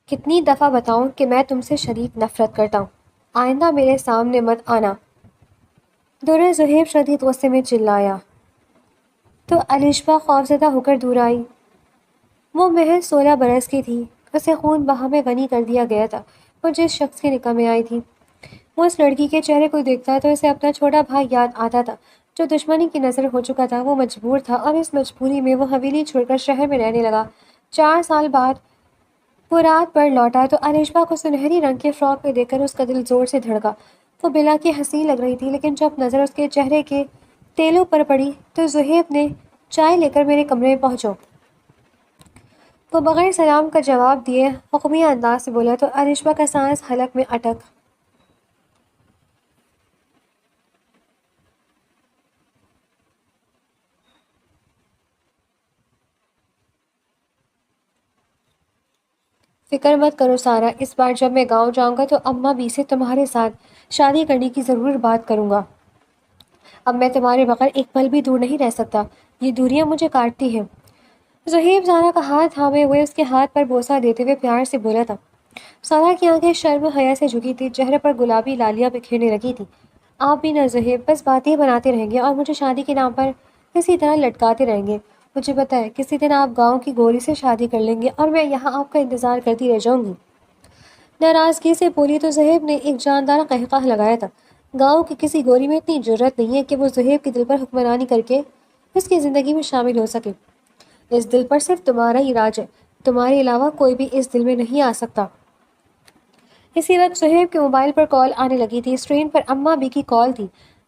کتنی دفعہ بتاؤں کہ میں تم سے شدید نفرت کرتا ہوں، آئندہ میرے سامنے مت آنا۔ دورہ زہیب شدید غصے میں چلایا تو الشبہ خوفزدہ ہو کر دور آئی۔ وہ محض 16 برس کی تھی، اسے خون بہا میں غنی کر دیا گیا تھا۔ وہ جس شخص کے نکاح میں آئی تھی، وہ اس لڑکی کے چہرے کو دیکھتا تو اسے اپنا چھوٹا بھائی یاد آتا تھا جو دشمنی کی نظر ہو چکا تھا۔ وہ مجبور تھا اور اس مجبوری میں وہ حویلی چھوڑ کر شہر میں رہنے لگا۔ 4 سال بعد وہ رات پر لوٹا تو الشبہ کو سنہری رنگ کے فراک میں دیکھ کر اس کا دل زور سے دھڑکا۔ وہ بلا کے حسین لگ رہی تھی، لیکن جب نظر اس کے چہرے کے تیلوں پر پڑی تو زہیب نے چائے لے کر میرے کمرے میں پہنچو۔ وہ بغیر سلام کا جواب دیے حکمیہ انداز سے بولا تو الشبہ کا سانس حلق میں اٹک۔ فکر مت کرو سارا، اس بار جب میں گاؤں جاؤں گا تو اماں بھی سے تمہارے ساتھ شادی کرنے کی ضرور بات کروں گا۔ اب میں تمہارے بغیر ایک پل بھی دور نہیں رہ سکتا، یہ دوریاں مجھے کاٹتی ہیں۔ زہیب سارا کا ہاتھ تھامے ہوئے اس کے ہاتھ پر بوسہ دیتے ہوئے پیار سے بولا تھا۔ سارا کی آنکھیں شرم و حیا سے جھکی تھی، چہرے پر گلابی لالیاں بکھرنے لگی تھی۔ آپ بھی نہ زہیب، بس باتیں بناتے رہیں گے اور مجھے شادی کے نام پر اسی طرح لٹکاتے رہیں گے۔ مجھے پتہ ہے کسی دن آپ گاؤں کی گوری سے شادی کر لیں گے اور میں یہاں آپ کا انتظار کرتی رہ جاؤں گی۔ ناراضگی سے بولی تو زہیب نے ایک جاندار قہقہ لگایا تھا۔ گاؤں کی کسی گوری میں اتنی جرأت نہیں ہے کہ وہ زہیب کے دل پر حکمرانی کر کے اس کی زندگی میں شامل ہو سکے۔ اس دل پر صرف تمہارا ہی راج ہے، تمہارے علاوہ کوئی بھی اس دل میں نہیں آ سکتا۔ اسی وقت زہیب کے موبائل پر کال آنے لگی تھی۔ اسکرین پر اماں بی کی کال تھی۔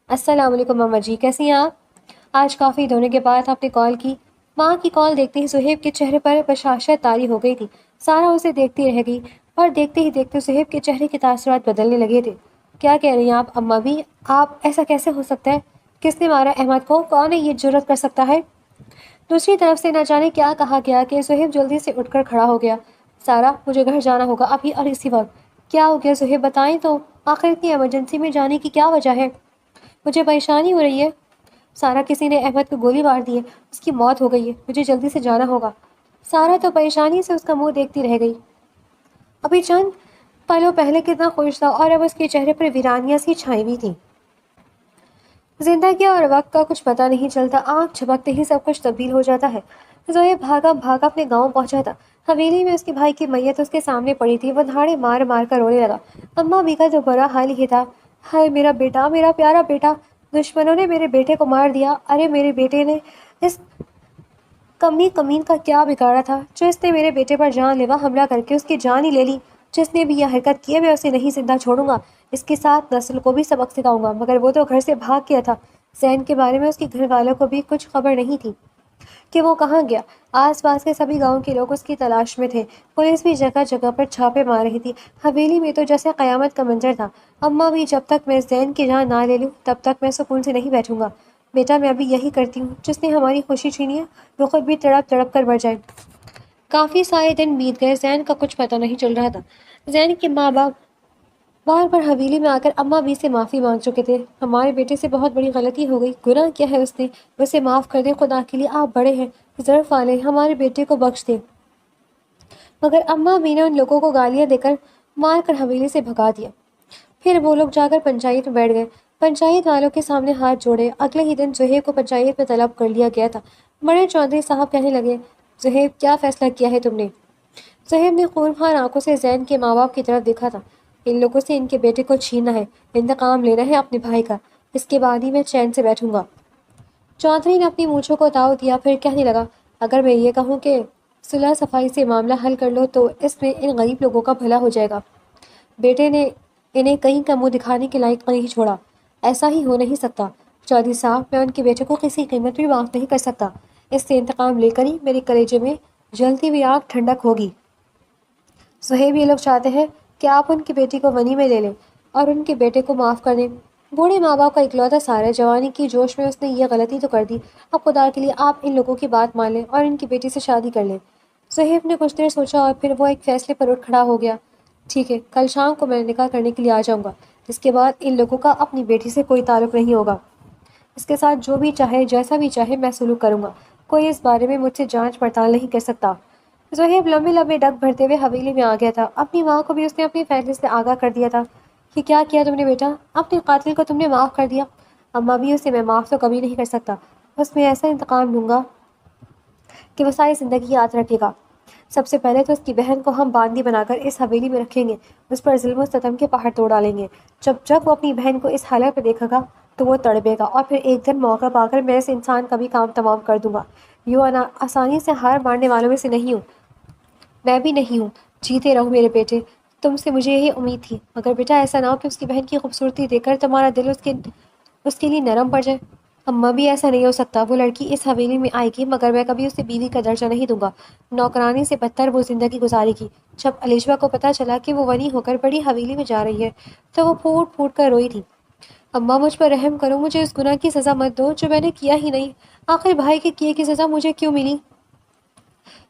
السلام علیکم اماں جی، کیسی ہیں آپ؟ آج کافی دھونے کے بعد آپ نے کال کی۔ ماں کی کال دیکھتے ہی زہیب کے چہرے پر بشاشت طاری ہو گئی تھی۔ سارا اسے دیکھتی رہ گئی اور دیکھتے ہی دیکھتے زہیب کے چہرے کے تاثرات بدلنے لگے تھے۔ کیا کہہ رہی ہیں آپ اماں بھی؟ آپ ایسا کیسے ہو سکتا ہے؟ کس نے مارا احمد کو؟ کون ہے یہ جرأت کر سکتا ہے؟ دوسری طرف سے نہ جانے کیا کہا گیا کہ زہیب جلدی سے اٹھ کر کھڑا ہو گیا۔ سارا، مجھے گھر جانا ہوگا ابھی اور اسی وقت۔ کیا ہو گیا زہیب، بتائیں تو، آخر اتنی ایمرجنسی میں جانے کی کیا وجہ ہے؟ مجھے پریشانی ہو رہی ہے سارا، کسی نے احمد کو گولی مار دی ہے، اس کی موت ہو گئی ہے، مجھے جلدی سے جانا ہوگا۔ سارا تو پریشانی سے اس کا منہ دیکھتی رہ گئی۔ ابھی چند پلوں پہلے کتنا خوش تھا اور اب اس کے چہرے پر ویرانیاں سی چھائی ہوئی تھیں۔ زندگی اور وقت کا کچھ پتہ نہیں چلتا، آنکھ جھپکتے ہی سب کچھ تبدیل ہو جاتا ہے۔ زہیب بھاگا بھاگا اپنے گاؤں پہنچا تھا۔ حویلی میں اس کے بھائی کی میت اس کے سامنے پڑی تھی۔ وہ دھاڑے مار مار کر رونے لگا۔ اماں بی کا تو برا حال ہی تھا۔ ہائے میرا بیٹا، میرا پیارا بیٹا، دشمنوں نے میرے بیٹے کو مار دیا۔ ارے میرے بیٹے نے اس کمین کا کیا بگاڑا تھا جو اس نے میرے بیٹے پر جان لیوا حملہ کر کے اس کی جان ہی لے لی۔ جس نے بھی یہ حرکت کی ہے میں اسے نہیں زندہ چھوڑوں گا، اس کے ساتھ نسل کو بھی سبق سکھاؤں گا۔ مگر وہ تو گھر سے بھاگ گیا تھا۔ زین کے بارے میں اس کے گھر والوں کو بھی کچھ خبر نہیں تھی کہ وہ کہاں گیا۔ آس پاس کے سبھی گاؤں کے لوگ اس کی تلاش میں تھے۔ پولیس بھی جگہ جگہ پر چھاپے مار رہی تھی۔ حویلی میں تو جیسے قیامت کا منظر تھا۔ اماں بھی، جب تک میں زین کی جان نہ لے لوں تب تک میں سکون سے نہیں بیٹھوں گا۔ بیٹا میں ابھی یہی کرتی ہوں، جس نے ہماری خوشی چھینی ہے وہ خود بھی تڑپ تڑپ کر مر جائے۔ کافی سارے دن بیت گئے، زین کا کچھ پتہ نہیں چل رہا تھا۔ زین کے ماں باپ بار بار حویلی میں آ کر اماں بی سے معافی مانگ چکے تھے۔ ہمارے بیٹے سے بہت بڑی غلطی ہو گئی، گناہ کیا ہے اس نے، اسے معاف کر دیں، خدا کے لیے آپ بڑے ہیں، ظرف والے ہیں، ہمارے بیٹے کو بخش دیں۔ مگر اماں بی نے ان لوگوں کو گالیاں دے کر مار کر حویلی سے بھگا دیا۔ پھر وہ لوگ جا کر پنچایت میں بیٹھ گئے، پنچایت والوں کے سامنے ہاتھ جوڑے۔ اگلے ہی دن زہیب کو پنچایت میں طلب کر لیا گیا تھا۔ بڑے چودھری صاحب کہنے لگے، زہیب کیا فیصلہ کیا ہے تم نے؟ زہیب نے خونخوار آنکھوں سے زین کے ماں باپ کی طرف دیکھا تھا۔ ان لوگوں سے ان کے بیٹے کو چھیننا ہے، انتقام لینا ہے اپنے بھائی کا، اس کے بعد ہی میں چین سے بیٹھوں گا۔ چودھری نے اپنی مونچھوں کو تاؤ دیا، پھر کہنے لگا، اگر میں یہ کہوں کہ صلح صفائی سے معاملہ حل کر لو تو اس میں ان غریب لوگوں کا بھلا ہو جائے گا۔ بیٹے نے انہیں کہیں کا منہ دکھانے کے لائق نہیں چھوڑا، ایسا ہی ہو نہیں سکتا۔ چودھری صاحب، میں ان کے بیٹے کو کسی قیمت بھی معاف نہیں کر سکتا، اس سے انتقام لے کر ہی میرے کلیجے میں جلتی ہوئی آگ ٹھنڈک ہوگی۔ زہیب یہ لوگ چاہتے ہیں کہ آپ ان کی بیٹی کو غنی میں لے لیں اور ان کے بیٹے کو معاف کر دیں۔ بوڑھے ماں باپ کا اکلوتا سہارا، جوانی کی جوش میں اس نے یہ غلطی تو کر دی، اب خدا کے لیے آپ ان لوگوں کی بات مان لیں اور ان کی بیٹی سے شادی کر لیں۔ زہیب نے کچھ دیر سوچا اور پھر وہ ایک فیصلے پر اٹھ کھڑا ہو گیا۔ ٹھیک ہے، کل شام کو میں نکاح کرنے کے لیے آ جاؤں گا، اس کے بعد ان لوگوں کا اپنی بیٹی سے کوئی تعلق نہیں ہوگا۔ اس کے ساتھ جو بھی چاہے، جیسا بھی چاہے میں سلوک کروں گا، کوئی اس بارے میں مجھ سے جانچ پڑتال نہیں کر سکتا۔ زہیب لمبے لمبے ڈگ بھرتے ہوئے حویلی میں آ گیا تھا۔ اپنی ماں کو بھی اس نے اپنے فیصلے سے آگاہ کر دیا تھا کہ کیا کیا تم نے بیٹا، اپنے قاتل کو تم نے معاف کر دیا؟ اماں بھی اسے میں معاف تو کبھی نہیں کر سکتا، اس میں ایسا انتقام لوں گا کہ وہ ساری زندگی یاد رکھے گا۔ سب سے پہلے تو اس کی بہن کو ہم باندی بنا کر اس حویلی میں رکھیں گے، اس پر ظلم و ستم کے پہاڑ توڑ ڈالیں گے۔ جب وہ اپنی بہن کو اس حالت پہ دیکھے گا تو وہ تڑپے گا، اور پھر ایک دن موقع پا کر میں اس انسان کا بھی کام تمام کر دوں گا۔ آسانی سے ہار ماننے والوں میں سے نہیں ہوں، میں بھی نہیں ہوں۔ جیتے رہو میرے بیٹے، تم سے مجھے یہی امید تھی، مگر بیٹا ایسا نہ ہو کہ اس کی بہن کی خوبصورتی دیکھ کر تمہارا دل اس کے لیے نرم پڑ جائے۔ اماں بھی ایسا نہیں ہو سکتا، وہ لڑکی اس حویلی میں آئے گی مگر میں کبھی اسے بیوی کا درجہ نہیں دوں گا، نوکرانی سے بدتر وہ زندگی گزارے گی۔ جب الیشبا کو پتہ چلا کہ وہ ونی ہو کر بڑی حویلی میں جا رہی ہے تو وہ پھوٹ پھوٹ کر روئی تھی۔ اماں مجھ پر رحم کرو، مجھے اس گناہ کی سزا مت دو جو میں نے کیا ہی نہیں، آخر بھائی کے کیے کی سزا مجھے کیوں ملی؟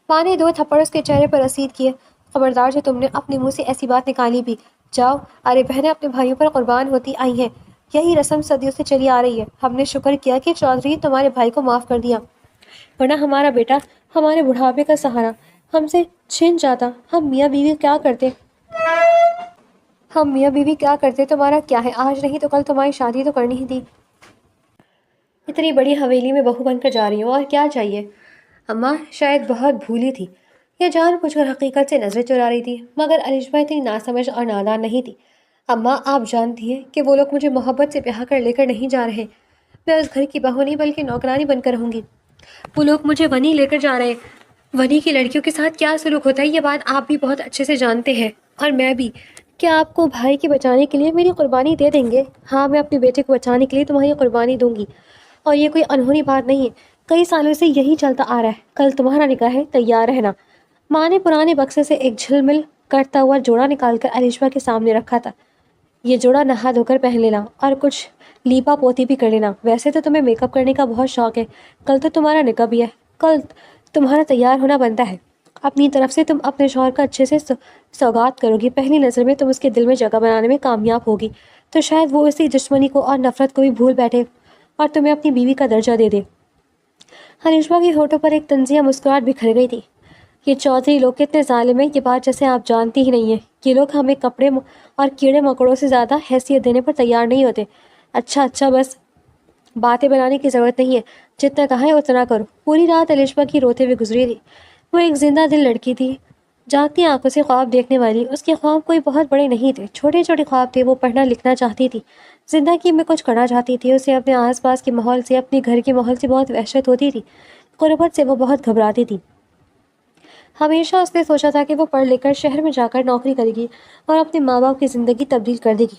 ماں نے 2 تھپڑ اس کے چہرے پر رسید کیے۔ خبردار جو تم نے اپنے منہ سے ایسی بات نکالی بھی، جاؤ، ارے بہنیں اپنے بھائیوں پر قربان ہوتی آئی ہیں، یہی رسم صدیوں سے چلی آ رہی ہے۔ ہم نے شکر کیا کہ چودھری تمہارے بھائی کو معاف کر دیا، ورنہ ہمارا بیٹا ہمارے بڑھاپے کا سہارا ہم سے چھن جاتا۔ ہم میاں بیوی کیا کرتے تمہارا کیا ہے، آج نہیں تو کل تمہاری شادی تو کرنی ہی تھی۔ اتنی بڑی حویلی میں بہو بن کر جا رہی ہوں، اور کیا چاہیے؟ اماں شاید بہت بھولی تھی یا جان بوجھ کر حقیقت سے نظریں چرا رہی تھی، مگر الیشبا اتنی ناسمجھ اور نادان نہیں تھی۔ اماں آپ جانتی ہیں کہ وہ لوگ مجھے محبت سے بیاہ کر لے کر نہیں جا رہے، میں اس گھر کی بہو نہیں بلکہ نوکرانی بن کر رہوں گی۔ وہ لوگ مجھے ونی لے کر جا رہے ہیں، ونی کی لڑکیوں کے ساتھ کیا سلوک ہوتا ہے یہ بات آپ بھی بہت اچھے سے جانتے ہیں، اور میں بھی۔ کیا آپ کو بھائی کے بچانے کے لیے میری قربانی دے دیں گے؟ ہاں، میں اپنے بیٹے کو بچانے کے لیے تمہاری قربانی دوں گی، اور یہ کوئی انہونی بات نہیں ہے، کئی سالوں سے یہی چلتا آ رہا ہے۔ کل تمہارا نکاح ہے، تیار رہنا۔ ماں نے پرانے بکسے سے ایک جھلمل کرتا ہوا جوڑا نکال کر الیشبا کے سامنے رکھا تھا۔ یہ جوڑا نہا دھو کر پہن لینا، اور کچھ لیپا پوتی بھی کر لینا۔ ویسے تو تمہیں میک اپ کرنے کا بہت شوق ہے، کل تو تمہارا نکاح بھی ہے، کل تمہارا تیار ہونا بنتا ہے۔ اپنی طرف سے تم اپنے شوہر کا اچھے سے سوگات کرو گی، پہلی نظر میں تم اس کے دل میں جگہ بنانے میں کامیاب ہوگی تو شاید وہ اسی دشمنی کو اور نفرت کو بھی بھول بیٹھے اور تمہیں اپنی بیوی کا درجہ دے دے۔ الیشبا کے ہونٹوں پر ایک طنزیہ مسکراہٹ بکھر گئی تھی۔ یہ چودھری لوگ کتنے ظالم ہیں، یہ بات جیسے آپ جانتی ہی نہیں ہیں۔ یہ لوگ ہمیں کپڑے اور کیڑے مکوڑوں سے زیادہ حیثیت دینے پر تیار نہیں ہوتے۔ اچھا بس باتیں بنانے کی ضرورت نہیں ہے، جتنا کہا ہے اتنا کرو۔ پوری رات الیشبا کی روتے ہوئے گزری تھی۔ وہ ایک زندہ دل لڑکی تھی، جاگتی آنکھوں سے خواب دیکھنے والی۔ اس کے خواب کوئی بہت بڑے نہیں تھے، چھوٹے چھوٹے خواب تھے۔ وہ پڑھنا لکھنا چاہتی تھی، زندگی میں کچھ کرنا چاہتی تھی۔ اسے اپنے آس پاس کے ماحول سے، اپنے گھر کے ماحول سے بہت وحشت ہوتی تھی، غربت سے وہ بہت گھبراتی تھی۔ ہمیشہ اس نے سوچا تھا کہ وہ پڑھ لکھ کر شہر میں جا کر نوکری کرے گی اور اپنے ماں باپ کی زندگی تبدیل کر دے گی،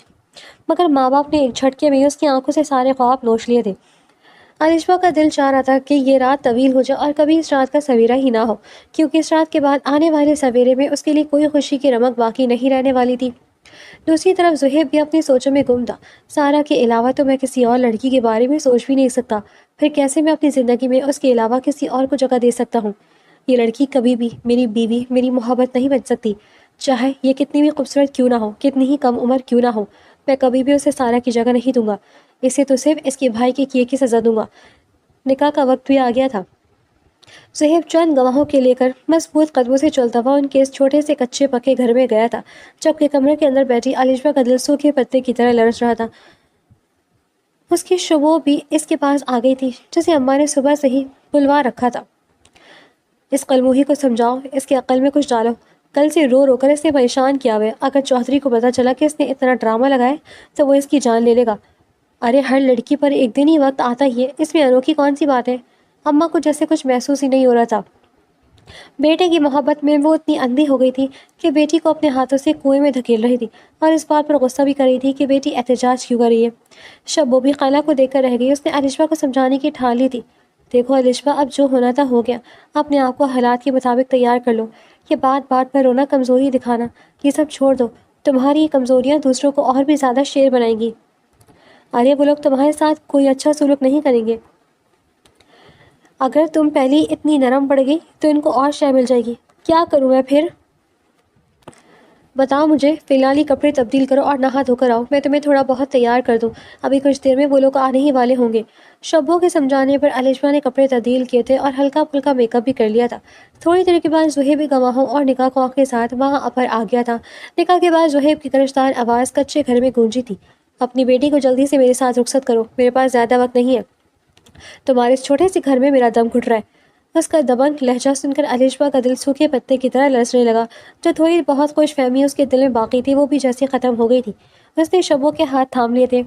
مگر ماں باپ نے ایک جھٹکے میں اس کی آنکھوں سے سارے خواب نوچ لیے تھے۔ الیشبا کا دل چاہ رہا تھا کہ یہ رات طویل ہو جائے اور کبھی اس رات کا سویرا ہی نہ ہو، کیونکہ اس رات کے بعد آنے والے سویرے میں اس کے لیے کوئی خوشی کی رمق باقی نہیں رہنے والی تھی۔ دوسری طرف زہیب بھی اپنی سوچوں میں گم تھا۔ سارا کے علاوہ تو میں کسی اور لڑکی کے بارے میں سوچ بھی نہیں سکتا، پھر کیسے میں اپنی زندگی میں اس کے علاوہ کسی اور کو جگہ دے سکتا ہوں؟ یہ لڑکی کبھی بھی میری بیوی، میری محبت نہیں بن سکتی، چاہے یہ کتنی بھی خوبصورت کیوں نہ ہو، کتنی ہی کم عمر کیوں نہ ہو۔ میں کبھی بھی اسے سارا کی جگہ نہیں دوں گا، اسے تو صرف اس کے بھائی کے کیے کی سزا دوں گا۔ نکاح کا وقت بھی آ گیا تھا۔ زہیب چند گواہوں کے لے کر مضبوط قدموں سے چلتا ہوا ان کے اس چھوٹے سے کچے پکے گھر میں گیا تھا، جبکہ کمرے کے اندر بیٹھی الیشبا کا دل سوکھے پتے کی طرح لرز رہا تھا۔ اس کی شبو بھی اس کے پاس آ گئی تھی، جسے اماں نے صبح سے ہی بلوا رکھا تھا۔ اس قلموہی کو سمجھاؤ، اس کے عقل میں کچھ ڈالو، کل سے رو رو کر اس نے پریشان کیا ہوا ہے، اگر چودھری کو پتہ چلا کہ اس نے اتنا ڈرامہ لگایا تو وہ اس کی جان لے لے گا۔ ارے ہر لڑکی پر ایک دن ہی وقت آتا ہی ہے، اس میں انوکھی کون سی بات ہے؟ اماں کو جیسے کچھ محسوس ہی نہیں ہو رہا تھا۔ بیٹے کی محبت میں وہ اتنی اندھی ہو گئی تھی کہ بیٹی کو اپنے ہاتھوں سے کنویں میں دھکیل رہی تھی، اور اس بات پر غصہ بھی کر رہی تھی کہ بیٹی احتجاج کیوں کر رہی ہے۔ شبو بھی خالہ کو دیکھ کر رہ گئی۔ اس نے الیشبا کو سمجھانے کی ٹھان لی تھی، دیکھو الیشبا، اب جو ہونا تھا ہو گیا، اپنے آپ کو حالات کے مطابق تیار کر لو۔ یہ بات بات پر رونا، کمزوری دکھانا، یہ سب چھوڑ دو، تمہاری یہ کمزوریاں دوسروں کو اور بھی زیادہ شیر بنائیں گی۔ ارے وہ لوگ تمہارے ساتھ کوئی اچھا سلوک نہیں کریں گے، اگر تم پہلی اتنی نرم پڑ گئی تو ان کو اور شے مل جائے گی۔ کیا کروں میں پھر؟ بتاؤ مجھے، فی الحال ہی کپڑے تبدیل کرو اور نہا دھو کر آؤ، میں تمہیں تھوڑا بہت تیار کر دوں، ابھی کچھ دیر میں وہ لوگ آنے ہی والے ہوں گے۔ شبو کے سمجھانے پر الشبا نے کپڑے تبدیل کیے تھے اور ہلکا پھلکا میک اپ بھی کر لیا تھا۔ تھوڑی دیر کے بعد زہیب بھی گواہوں اور نکاح خواہ کے ساتھ وہاں پر آ گیا تھا۔ نکاح کے بعد زہیب کی کرشدار آواز کچے گھر میں گونجی تھی، اپنی بیٹی کو جلدی سے میرے ساتھ رخصت کرو، میرے پاس زیادہ وقت نہیں ہے، تمہارے اس چھوٹے سے گھر میں میرا دم گھٹ رہا ہے۔ اس کا دبنگ لہجہ سن کر الشبا کا دل سوکھے پتے کی طرح لرزنے لگا۔ جو تھوڑی بہت خوش فہمی اس کے دل میں باقی تھی وہ بھی جیسے ختم ہو گئی تھی۔ اس نے شبو کے ہاتھ تھام لیے تھے۔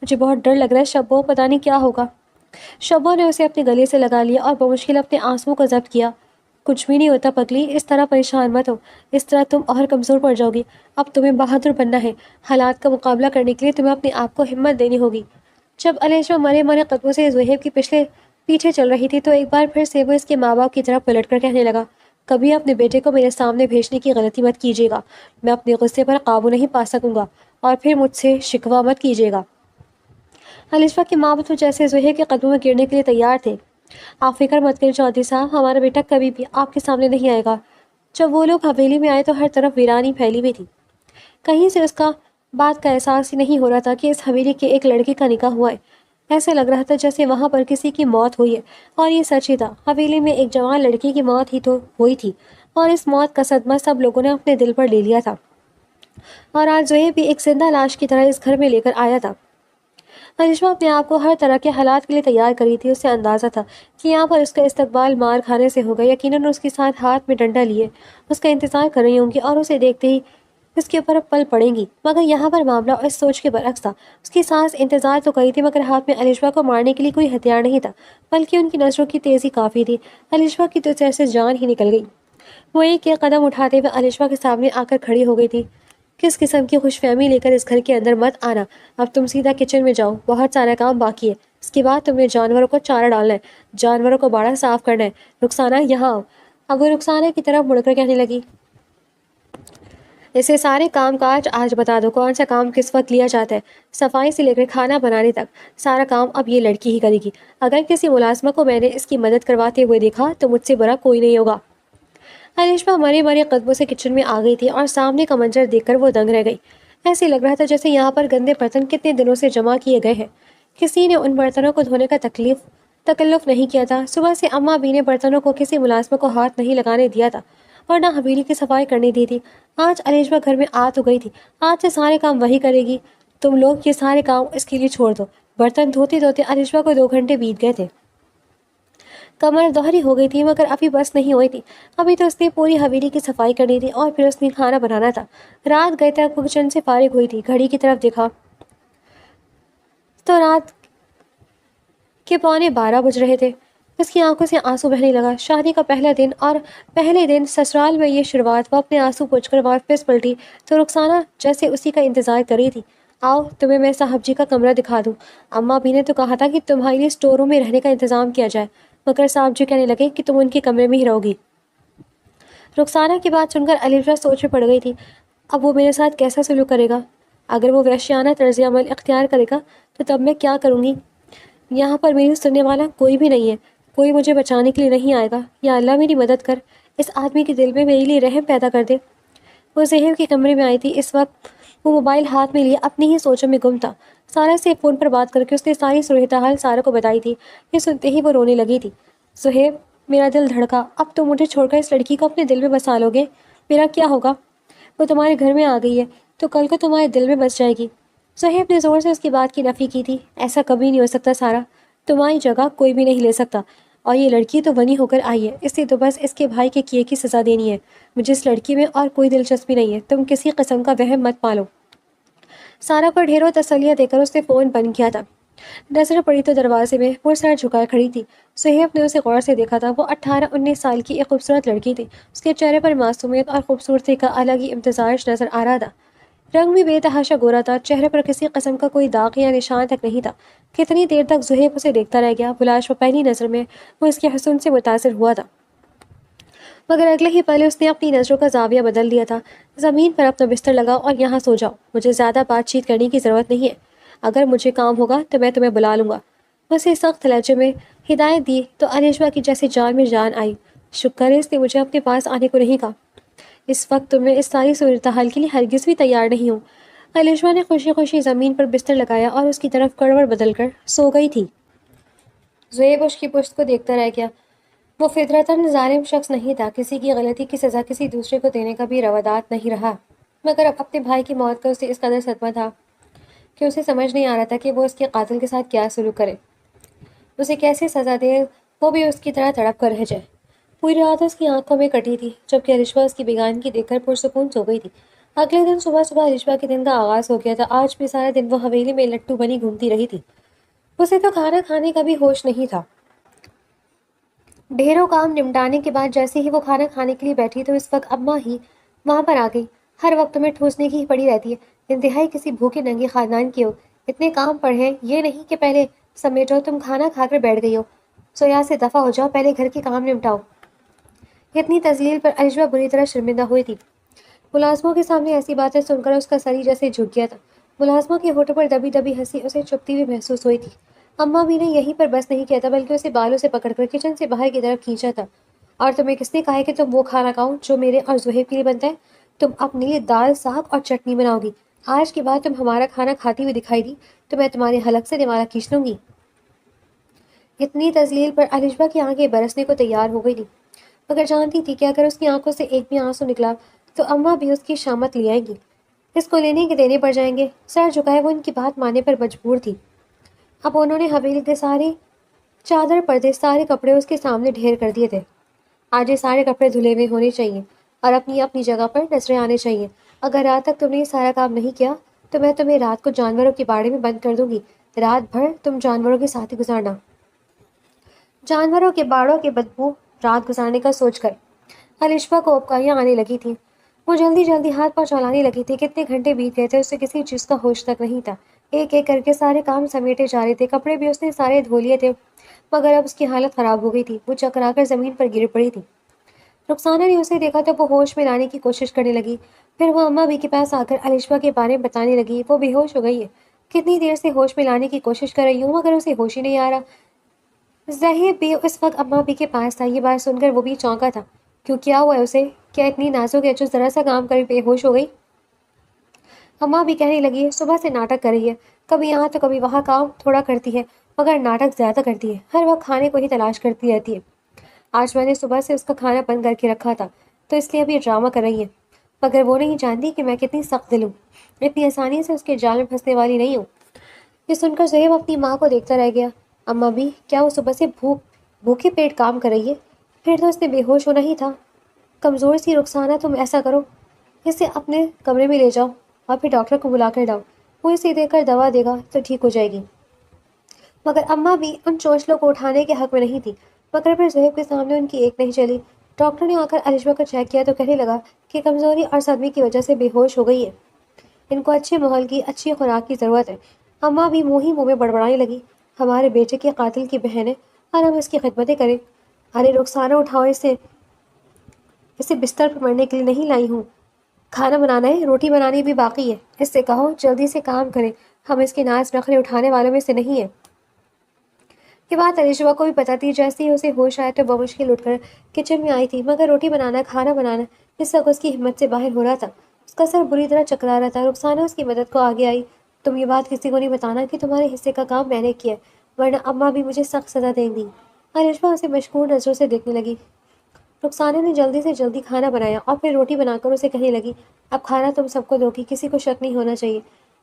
مجھے بہت ڈر لگ رہا ہے شبو، پتہ نہیں کیا ہوگا۔ شبو نے اسے اپنے گلے سے لگا لیا اور بمشکل اپنے آنسوؤں کو ضبط کیا۔ کچھ بھی نہیں ہوتا پگلی، اس طرح پریشان مت ہو، اس طرح تم اور کمزور پڑ جاؤ گی۔ اب تمہیں بہادر بننا ہے، حالات کا مقابلہ کرنے کے لیے تمہیں اپنے آپ کو ہمت دینی ہوگی۔ جب الشبا مرے مرے قدموں سے زہیب کی پیچھے چل رہی تھی تو ایک بار پھر سے وہ اس کے ماں باپ کی طرف پلٹ کر کہنے لگا، کبھی اپنے بیٹے کو میرے سامنے بھیجنے کی غلطی مت کیجیے گا، میں اپنے غصے پر قابو نہیں پا سکوں گا، اور پھر مجھ سے شکوہ مت کیجیے گا۔ الشبا کے ماں باپ جیسے زہیب کے قدموں میں گرنے کے لیے تیار تھے۔ آپ فکر مت کریں چودھری صاحب، ہمارا بیٹا کبھی بھی آپ کے سامنے نہیں آئے گا۔ جب وہ لوگ حویلی میں آئے تو ہر طرف ویرانی پھیلی ہوئی تھی، کہیں سے اس کا بات کا احساس ہی نہیں ہو رہا تھا کہ اس حویلی کے ایک لڑکے کا نکاح ہوا ہے۔ ایسے لگ رہا تھا جیسے وہاں پر کسی کی موت ہوئی ہے، اور یہ سچ ہی تھا، حویلی میں ایک جوان لڑکی کی موت ہی تو ہوئی تھی، اور اس موت کا صدمہ سب لوگوں نے اپنے دل پر لے لیا تھا، اور آج زہیب بھی ایک زندہ لاش کی طرح اس گھر میں لے کر آیا تھا۔ الشبا اپنے آپ کو ہر طرح کے حالات کے لیے تیار کری تھی۔ اسے اندازہ تھا کہ یہاں پر اس کا استقبال مار کھانے سے ہوگا، یقیناً اس کے ساتھ ہاتھ میں ڈنڈا لیے اس کا انتظار کر رہی ہوں گی اور اسے دیکھتے ہی اس کے اوپر پل پڑیں گی، مگر یہاں پر معاملہ اس سوچ کے برعکس تھا۔ اس کی سانس انتظار تو کری تھی مگر ہاتھ میں الشبا کو مارنے کے لیے کوئی ہتھیار نہیں تھا، بلکہ ان کی نظروں کی تیزی کافی تھی۔ الشبا کی تو جیسے جان ہی نکل گئی، وہ ایک ایک قدم اٹھاتے ہوئے الشبا کے سامنے آ کر کھڑی ہو گئی تھی۔ کس قسم کی خوش فہمی لے کر اس گھر کے اندر مت آنا، اب تم سیدھا کچن میں جاؤ، بہت سارا کام باقی ہے، اس کے بعد تم نے جانوروں کو چارہ ڈالنا ہے، جانوروں کو باڑا صاف کرنا ہے۔ رخسانہ یہاں آؤ۔ اب وہ رخسانہ کی طرف مڑ کر کہنے لگی، اسے سارے کام کاج آج بتا دو، کون سا کام کس وقت لیا جاتا ہے، صفائی سے لے کر کھانا بنانے تک سارا کام اب یہ لڑکی ہی کرے گی۔ اگر کسی ملازمہ کو میں نے اس کی مدد کرواتے ہوئے دیکھا تو مجھ سے برا کوئی نہیں ہوگا۔ الشبا مرے مرے قدموں سے کچن میں آ گئی تھی اور سامنے کا منظر دیکھ کر وہ دنگ رہ گئی۔ ایسے لگ رہا تھا جیسے یہاں پر گندے برتن کتنے دنوں سے جمع کیے گئے ہیں، کسی نے ان برتنوں کو دھونے کا تکلف نہیں کیا تھا۔ صبح سے اماں بھی نے برتنوں کو کسی ملازمہ کو ہاتھ نہیں لگانے دیا تھا اور نہ حویلی کی صفائی کرنے دی تھی۔ آج الشبا گھر میں آ تو گئی تھی، آج سے سارے کام وہی کرے گی۔ تم لوگ یہ سارے کام اس کے لیے چھوڑ دو۔ برتن دھوتے دھوتے الشبا کو 2 گھنٹے بیت گئے تھے، کمر دوہری ہو گئی تھی، مگر ابھی بس نہیں ہوئی تھی۔ ابھی تو اس نے پوری حویلی کی صفائی کرنی تھی اور پھر اس نے کھانا بنانا تھا۔ رات گئے تک وہ کچن سے فارغ ہوئی تھی، گھڑی کی طرف دیکھا تو رات کے 11:15 بج رہے تھے۔ اس کی آنکھوں سے آنسو بہنے لگا۔ شادی کا پہلا دن اور پہلے دن سسرال میں یہ شروعات، وہ اپنے آنسو پوچھ کر واپس پلٹی تو رخسانہ جیسے اسی کا انتظار کر رہی تھی۔ آؤ تمہیں میں صاحب جی کا کمرہ دکھا دوں، اماں بھی نے تو کہا تھا کہ تمہارے لیے اسٹور روم میں رہنے کا انتظام کیا جائے، مگر صاحب جی کہنے لگے کہ تم ان کے کمرے میں ہی رہو گی۔ رخسانہ کی بات سن کر الشبا سوچ میں پڑ گئی تھی، اب وہ میرے ساتھ کیسا سلوک کرے گا؟ اگر وہ وحشیانہ طرز عمل اختیار کرے گا تو تب میں کیا کروں گی؟ یہاں پر میری سننے والا کوئی بھی نہیں ہے، کوئی مجھے بچانے کے لیے نہیں آئے گا۔ یا اللہ میری مدد کر، اس آدمی کے دل میں میرے لیے رحم پیدا کر دے۔ وہ زہیب کے کمرے میں آئی تھی۔ اس وقت وہ موبائل ہاتھ میں لیے اپنی ہی سوچوں میں گم تھا۔ سارا سے فون پر بات کر کے اس نے ساری صورتحال سارا کو بتائی تھی۔ یہ سنتے ہی وہ رونے لگی تھی۔ زہیب میرا دل دھڑکا، اب تم مجھے چھوڑ کر اس لڑکی کو اپنے دل میں بسا لو گے، میرا کیا ہوگا؟ وہ تمہارے گھر میں آ گئی ہے تو کل کو تمہارے دل میں بس جائے گی۔ زہیب نے زور سے اس کی بات کی نفی کی تھی۔ ایسا کبھی نہیں ہو سکتا سارا، تمہاری جگہ کوئی بھی نہیں لے سکتا، اور یہ لڑکی تو بنی ہو کر آئی ہے، اسے تو بس اس کے بھائی کے کیے کی سزا دینی ہے۔ مجھے اس لڑکی میں اور کوئی دلچسپی نہیں ہے، تم کسی قسم کا وہم مت پالو۔ سارا پر ڈھیروں تسلیاں دے کر اس نے فون بند کیا تھا۔ نظر پڑی تو دروازے میں وہ سر جھکائے کھڑی تھی۔ زہیب نے اسے غور سے دیکھا تھا۔ وہ 18-19 سال کی ایک خوبصورت لڑکی تھی۔ اس کے چہرے پر معصومیت اور خوبصورتی کا الگ ہی امتزاج نظر آ رہا تھا۔ رنگ بھی بے تحاشا گورا تھا، چہرے پر کسی قسم کا کوئی داغ یا نشان تک نہیں تھا۔ کتنی دیر تک زہیب اسے دیکھتا رہ گیا۔ بلاش پہلی نظر میں وہ اس کے حسن سے متاثر ہوا تھا، مگر اگلے ہی پہلے اس نے اپنی نظروں کا زاویہ بدل دیا تھا۔ زمین پر اپنا بستر لگاؤ اور یہاں سو جاؤ، مجھے زیادہ بات چیت کرنے کی ضرورت نہیں ہے، اگر مجھے کام ہوگا تو میں تمہیں بلا لوں گا۔ اسے سخت لہجے میں ہدایت دی تو الشبا کی جیسے جان میں جان آئی۔ شکر ہے اس نے مجھے اپنے پاس آنے کو نہیں کہا، اس وقت تو میں اس ساری صورتحال کے لیے ہرگز بھی تیار نہیں ہوں۔ علیشا نے خوشی خوشی زمین پر بستر لگایا اور اس کی طرف کڑوڑ بدل کر سو گئی تھی۔ زہیب اس کی پشت کو دیکھتا رہ گیا۔ وہ فطرتاً ظالم شخص نہیں تھا، کسی کی غلطی کی سزا کسی دوسرے کو دینے کا بھی روادات نہیں رہا، مگر اب اپنے بھائی کی موت کا اسے اس قدر صدمہ تھا کہ اسے سمجھ نہیں آ رہا تھا کہ وہ اس کے قاتل کے ساتھ کیا سلوک کرے، اسے کیسے سزا دے، وہ بھی اس کی طرح تڑپ کر رہ جائے۔ پوری رات اس کی آنکھوں میں کٹی تھی، جبکہ علیشا اس کی بیگانگی دیکھ کر پرسکون سو گئی تھی۔ اگلے دن صبح صبح علیشا کے دن کا آغاز ہو گیا تھا۔ آج بھی سارا دن وہ حویلی میں لٹو بنی گھومتی رہی تھی، اسے تو کھانا کھانے کا بھی ہوش نہیں تھا۔ ڈھیروں کام نمٹانے کے بعد جیسے ہی وہ کھانا کھانے کے لیے بیٹھی تو اس وقت اماں ہی وہاں پر آ گئی۔ ہر وقت تمہیں ٹھوسنے کی ہی پڑی رہتی ہے، انتہائی کسی بھوکے ننگے خاندان کی ہو، اتنے کام پڑے یہ نہیں کہ پہلے سمیٹو، تم کھانا کھا کر بیٹھ گئی ہو، سو یہاں سے دفع ہو جاؤ، پہلے گھر کے کام نمٹاؤ۔ اتنی تذلیل پر علیشا بری طرح شرمندہ ہوئی تھی۔ ملازموں کے سامنے ایسی باتیں سن کر اس کا سر ہی جیسے جھک گیا تھا۔ ملازموں کے ہونٹوں پر دبی دبی ہنسی اسے چبھتی ہوئی محسوس ہوئی تھی۔ اماں بھی نے یہیں پر بس نہیں کیا تھا، بلکہ اسے بالوں سے پکڑ کر کچن سے باہر کی طرف کھینچا تھا۔ اور تمہیں کس نے کہا ہے کہ تم وہ کھانا کھاؤ جو میرے اور زہیب کے لیے بنتا ہے؟ تم اپنے لیے دال ساگ اور چٹنی بناؤ گی؟ آج کے بعد تم ہمارا کھانا کھاتی ہوئی دکھائی دی تو میں تمہارے حلق سے نوالا کھینچ لوں گی۔ اتنی تذلیل پر علیشا کی آنکھیں برسنے کو تیار ہو گئی تھی، مگر جانتی تھی کہ اگر اس کی آنکھوں سے ایک بھی آنسو نکلا تو اماں بھی اس کی شامت لے آئیں گی، اس کو لینے کے دینے پڑ جائیں گے۔ سر جھکائے وہ ان کی بات ماننے پر مجبور تھی۔ اب انہوں نے حویلی کے سارے چادر پردے سارے کپڑے اس کے سامنے ڈھیر کر دیے تھے۔ آج یہ سارے کپڑے دھلے ہوئے ہونے چاہیے اور اپنی اپنی جگہ پر نظریں آنے چاہیے۔ اگر رات تک تم نے یہ سارا کام نہیں کیا تو میں تمہیں رات کو جانوروں کے باڑے میں بند کر دوں گی، رات بھر تم جانوروں کے ساتھ ہی گزارنا۔ جانوروں کے باڑوں کے بدبو رات گزارنے کا سوچ کر علیشا کو ابکائیاں آنے لگی تھیں۔ وہ جلدی جلدی ہاتھ پاؤں چلانے لگی تھی۔ کتنے گھنٹے بیت گئے تھے، اسے کسی چیز کا ہوش تک نہیں تھا۔ ایک ایک کر کے سارے کام سمیٹے جا رہے تھے، کپڑے بھی اس نے سارے دھو لیے تھے، مگر اب اس کی حالت خراب ہو گئی تھی، وہ چکرا کر زمین پر گر پڑی تھی۔ رخسانہ نے اسے دیکھا تو وہ ہوش میں لانے کی کوشش کرنے لگی، پھر وہ اماں بھی کے پاس آ کر علیشا کے بارے میں بتانے لگی۔ وہ بے ہوش ہو گئی ہے، کتنی دیر سے ہوش میں لانے کی کوشش کر رہی ہوں مگر اسے ہوش ہی نہیں آ رہا۔ زہیب بھی اس وقت اماں بھی کے پاس تھا، یہ بات سن کر وہ بھی چونکا تھا۔ کیوں، کیا ہوا ہے اسے؟ کیا اتنی نازک ہے جو ذرا سا کام کر بے ہوش ہو گئی؟ اماں بھی کہنے لگی، صبح سے ناٹک کر رہی ہے، کبھی یہاں تو کبھی وہاں، کام تھوڑا کرتی ہے مگر ناٹک زیادہ کرتی ہے، ہر وقت کھانے کو ہی تلاش کرتی رہتی ہے۔ آج میں نے صبح سے اس کا کھانا بند کر کے رکھا تھا تو اس لیے اب یہ ڈرامہ کر رہی ہے، مگر وہ نہیں جانتی کہ میں کتنی سخت دل ہوں، اتنی آسانی سے اس کے جال میں پھنسنے والی نہیں ہوں۔ یہ سن کر زہیب اپنی ماں کو دیکھتا رہ گیا۔ اماں بھی، کیا وہ صبح سے بھوکے پیٹ کام کر رہی ہے؟ پھر تو اس نے بے ہوش ہونا ہی تھا۔ کمزور سی رخسانہ، تم ایسا کرو، اسے اپنے کمرے میں لے جاؤ اور پھر ڈاکٹر کو بلا کر لاؤ، وہ اسے دے کر دوا دے گا تو ٹھیک ہو جائے گی۔ مگر اماں بھی ان چوچلوں کو اٹھانے کے حق میں نہیں تھی، مگر پھر زہیب کے سامنے ان کی ایک نہیں چلی۔ ڈاکٹر نے آ کر علیشا کو چیک کیا تو کہنے لگا کہ کمزوری اور صدمے کی وجہ سے بے ہوش ہو گئی ہے، ان کو اچھے ماحول کی، اچھی خوراک کی ضرورت ہے۔ اماں بھی منہ ہی منہ میں بڑبڑانے لگی، ہمارے بیٹے کے قاتل کی بہن ہے اور ہم اس کی خدمتیں کریں؟ ارے رخسانہ، اٹھاؤ اسے بستر پر مرنے کے لیے نہیں لائی ہوں، کھانا بنانا ہے، روٹی بنانی بھی باقی ہے، اس سے کہو جلدی سے کام کرے، ہم اس کے ناز نخرے اٹھانے والوں میں سے نہیں ہیں۔ یہ بات علیشا کو بھی پتہ تھی۔ جیسے ہی اسے ہوش آیا تو بمشکل اٹھ کر کچن میں آئی تھی، مگر روٹی بنانا، کھانا بنانا اس وقت اس کی ہمت سے باہر ہو رہا تھا، اس کا سر بری طرح چکرا رہا تھا۔ رخسانہ اس کی مدد کو آگے آئی، تم یہ بات کسی کو نہیں بتانا کہ تمہارے حصے کا کام میں نے کیا ہے، ورنہ اماں بھی مجھے سخت سزا دیں گی۔ علیشا اسے مشکور نظروں سے دیکھنے لگی۔ رخسانہ نے جلدی سے جلدی کھانا بنایا اور پھر روٹی بنا کر اسے کہنے لگی، اب کھانا تم سب کو دو گی، کسی کو شک نہیں ہونا چاہیے۔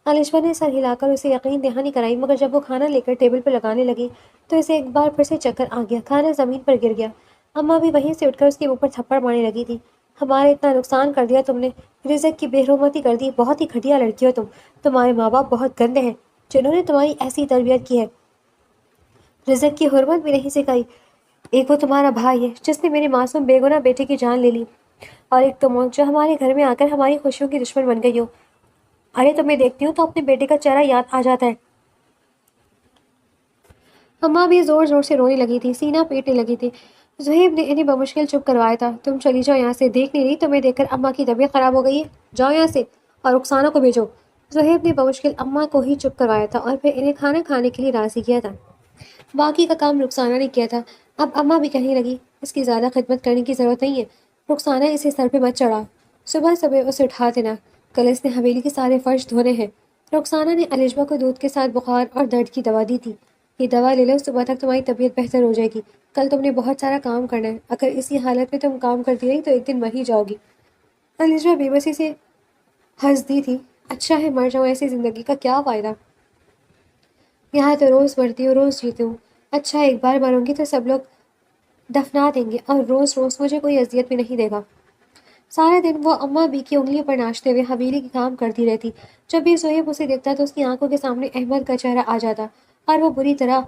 علیشا نے سر ہلا کر اسے یقین دہانی کرائی، مگر جب وہ کھانا لے کر ٹیبل پر لگانے لگی تو اسے ایک بار پھر سے چکر آ گیا، کھانا زمین پر گر گیا۔ اماں بھی وہیں سے اٹھ کر اس کے منہ پر تھپڑ مارنے لگی تھی، ہمارا اتنا نقصان کر دیا تم نے، رزق کی بے حرمتی کر دی، بہت ہی گھٹیا لڑکی ہو تم، تمہارے ماں باپ بہت گندے ہیں جنہوں نے تمہاری ایسی تربیت کی ہے، رزق کی حرمت بھی نہیں سکھائی۔ ایک وہ تمہارا بھائی ہے جس نے میرے معصوم بے گناہ بیٹے کی جان لے لی، اور ایک تم ہو جو ہمارے گھر میں آ کر ہماری خوشیوں کی دشمن بن گئی ہو۔ ارے تمہیں دیکھتی ہوں تو اپنے بیٹے کا چہرہ یاد آ جاتا ہے۔ اماں بھی زور زور سے رونے لگی تھی، سینہ پیٹنے لگی تھی۔ زہیب نے انہیں بمشکل چپ کروایا تھا، تم چلی جاؤ یہاں سے، دیکھ نہیں رہی تمہیں دیکھ کر اماں کی طبیعت خراب ہو گئی ہے، جاؤ یہاں سے اور رخسانہ کو بھیجو۔ زہیب نے بمشکل اماں کو ہی چپ کروایا تھا اور پھر انہیں کھانا کھانے کے لیے راضی کیا تھا۔ باقی کا کام رخسانہ نے کیا تھا۔ اب اماں بھی کہنے لگی، اس کی زیادہ خدمت کرنے کی ضرورت نہیں ہے، رخسانہ اسے سر پہ مت چڑھا، صبح صبح اسے اٹھا دینا، کل اس نے حویلی کے سارے فرش دھونے ہیں۔ رخسانہ نے الجبا کو دودھ کے ساتھ بخار اور درد کی دوا دی تھی۔ یہ دوا لے لو، صبح تک تمہاری طبیعت بہتر ہو جائے گی۔ کل تم نے بہت سارا کام کرنا ہے، اگر اسی حالت میں تم کام کرتی رہی تو ایک دن مر ہی جاؤ گی۔ الجبا بے بسی سے ہنس دی تھی۔ اچھا ہے مر جاؤں، ایسی زندگی کا کیا فائدہ؟ یہاں تو روز مرتی ہوں روز جیتی ہوں۔ اچھا ایک بار مروں گی تو سب لوگ دفنا دیں گے اور روز روز مجھے کوئی اذیت بھی نہیں دے گا۔ سارا دن وہ اماں بی کی انگلیوں پر ناچتے ہوئے حویلی کے کام کرتی رہتی۔ جب بھی زہیب اسے دیکھتا تو اس کی آنکھوں کے سامنے احمد کا چہرہ آ جاتا اور وہ بری طرح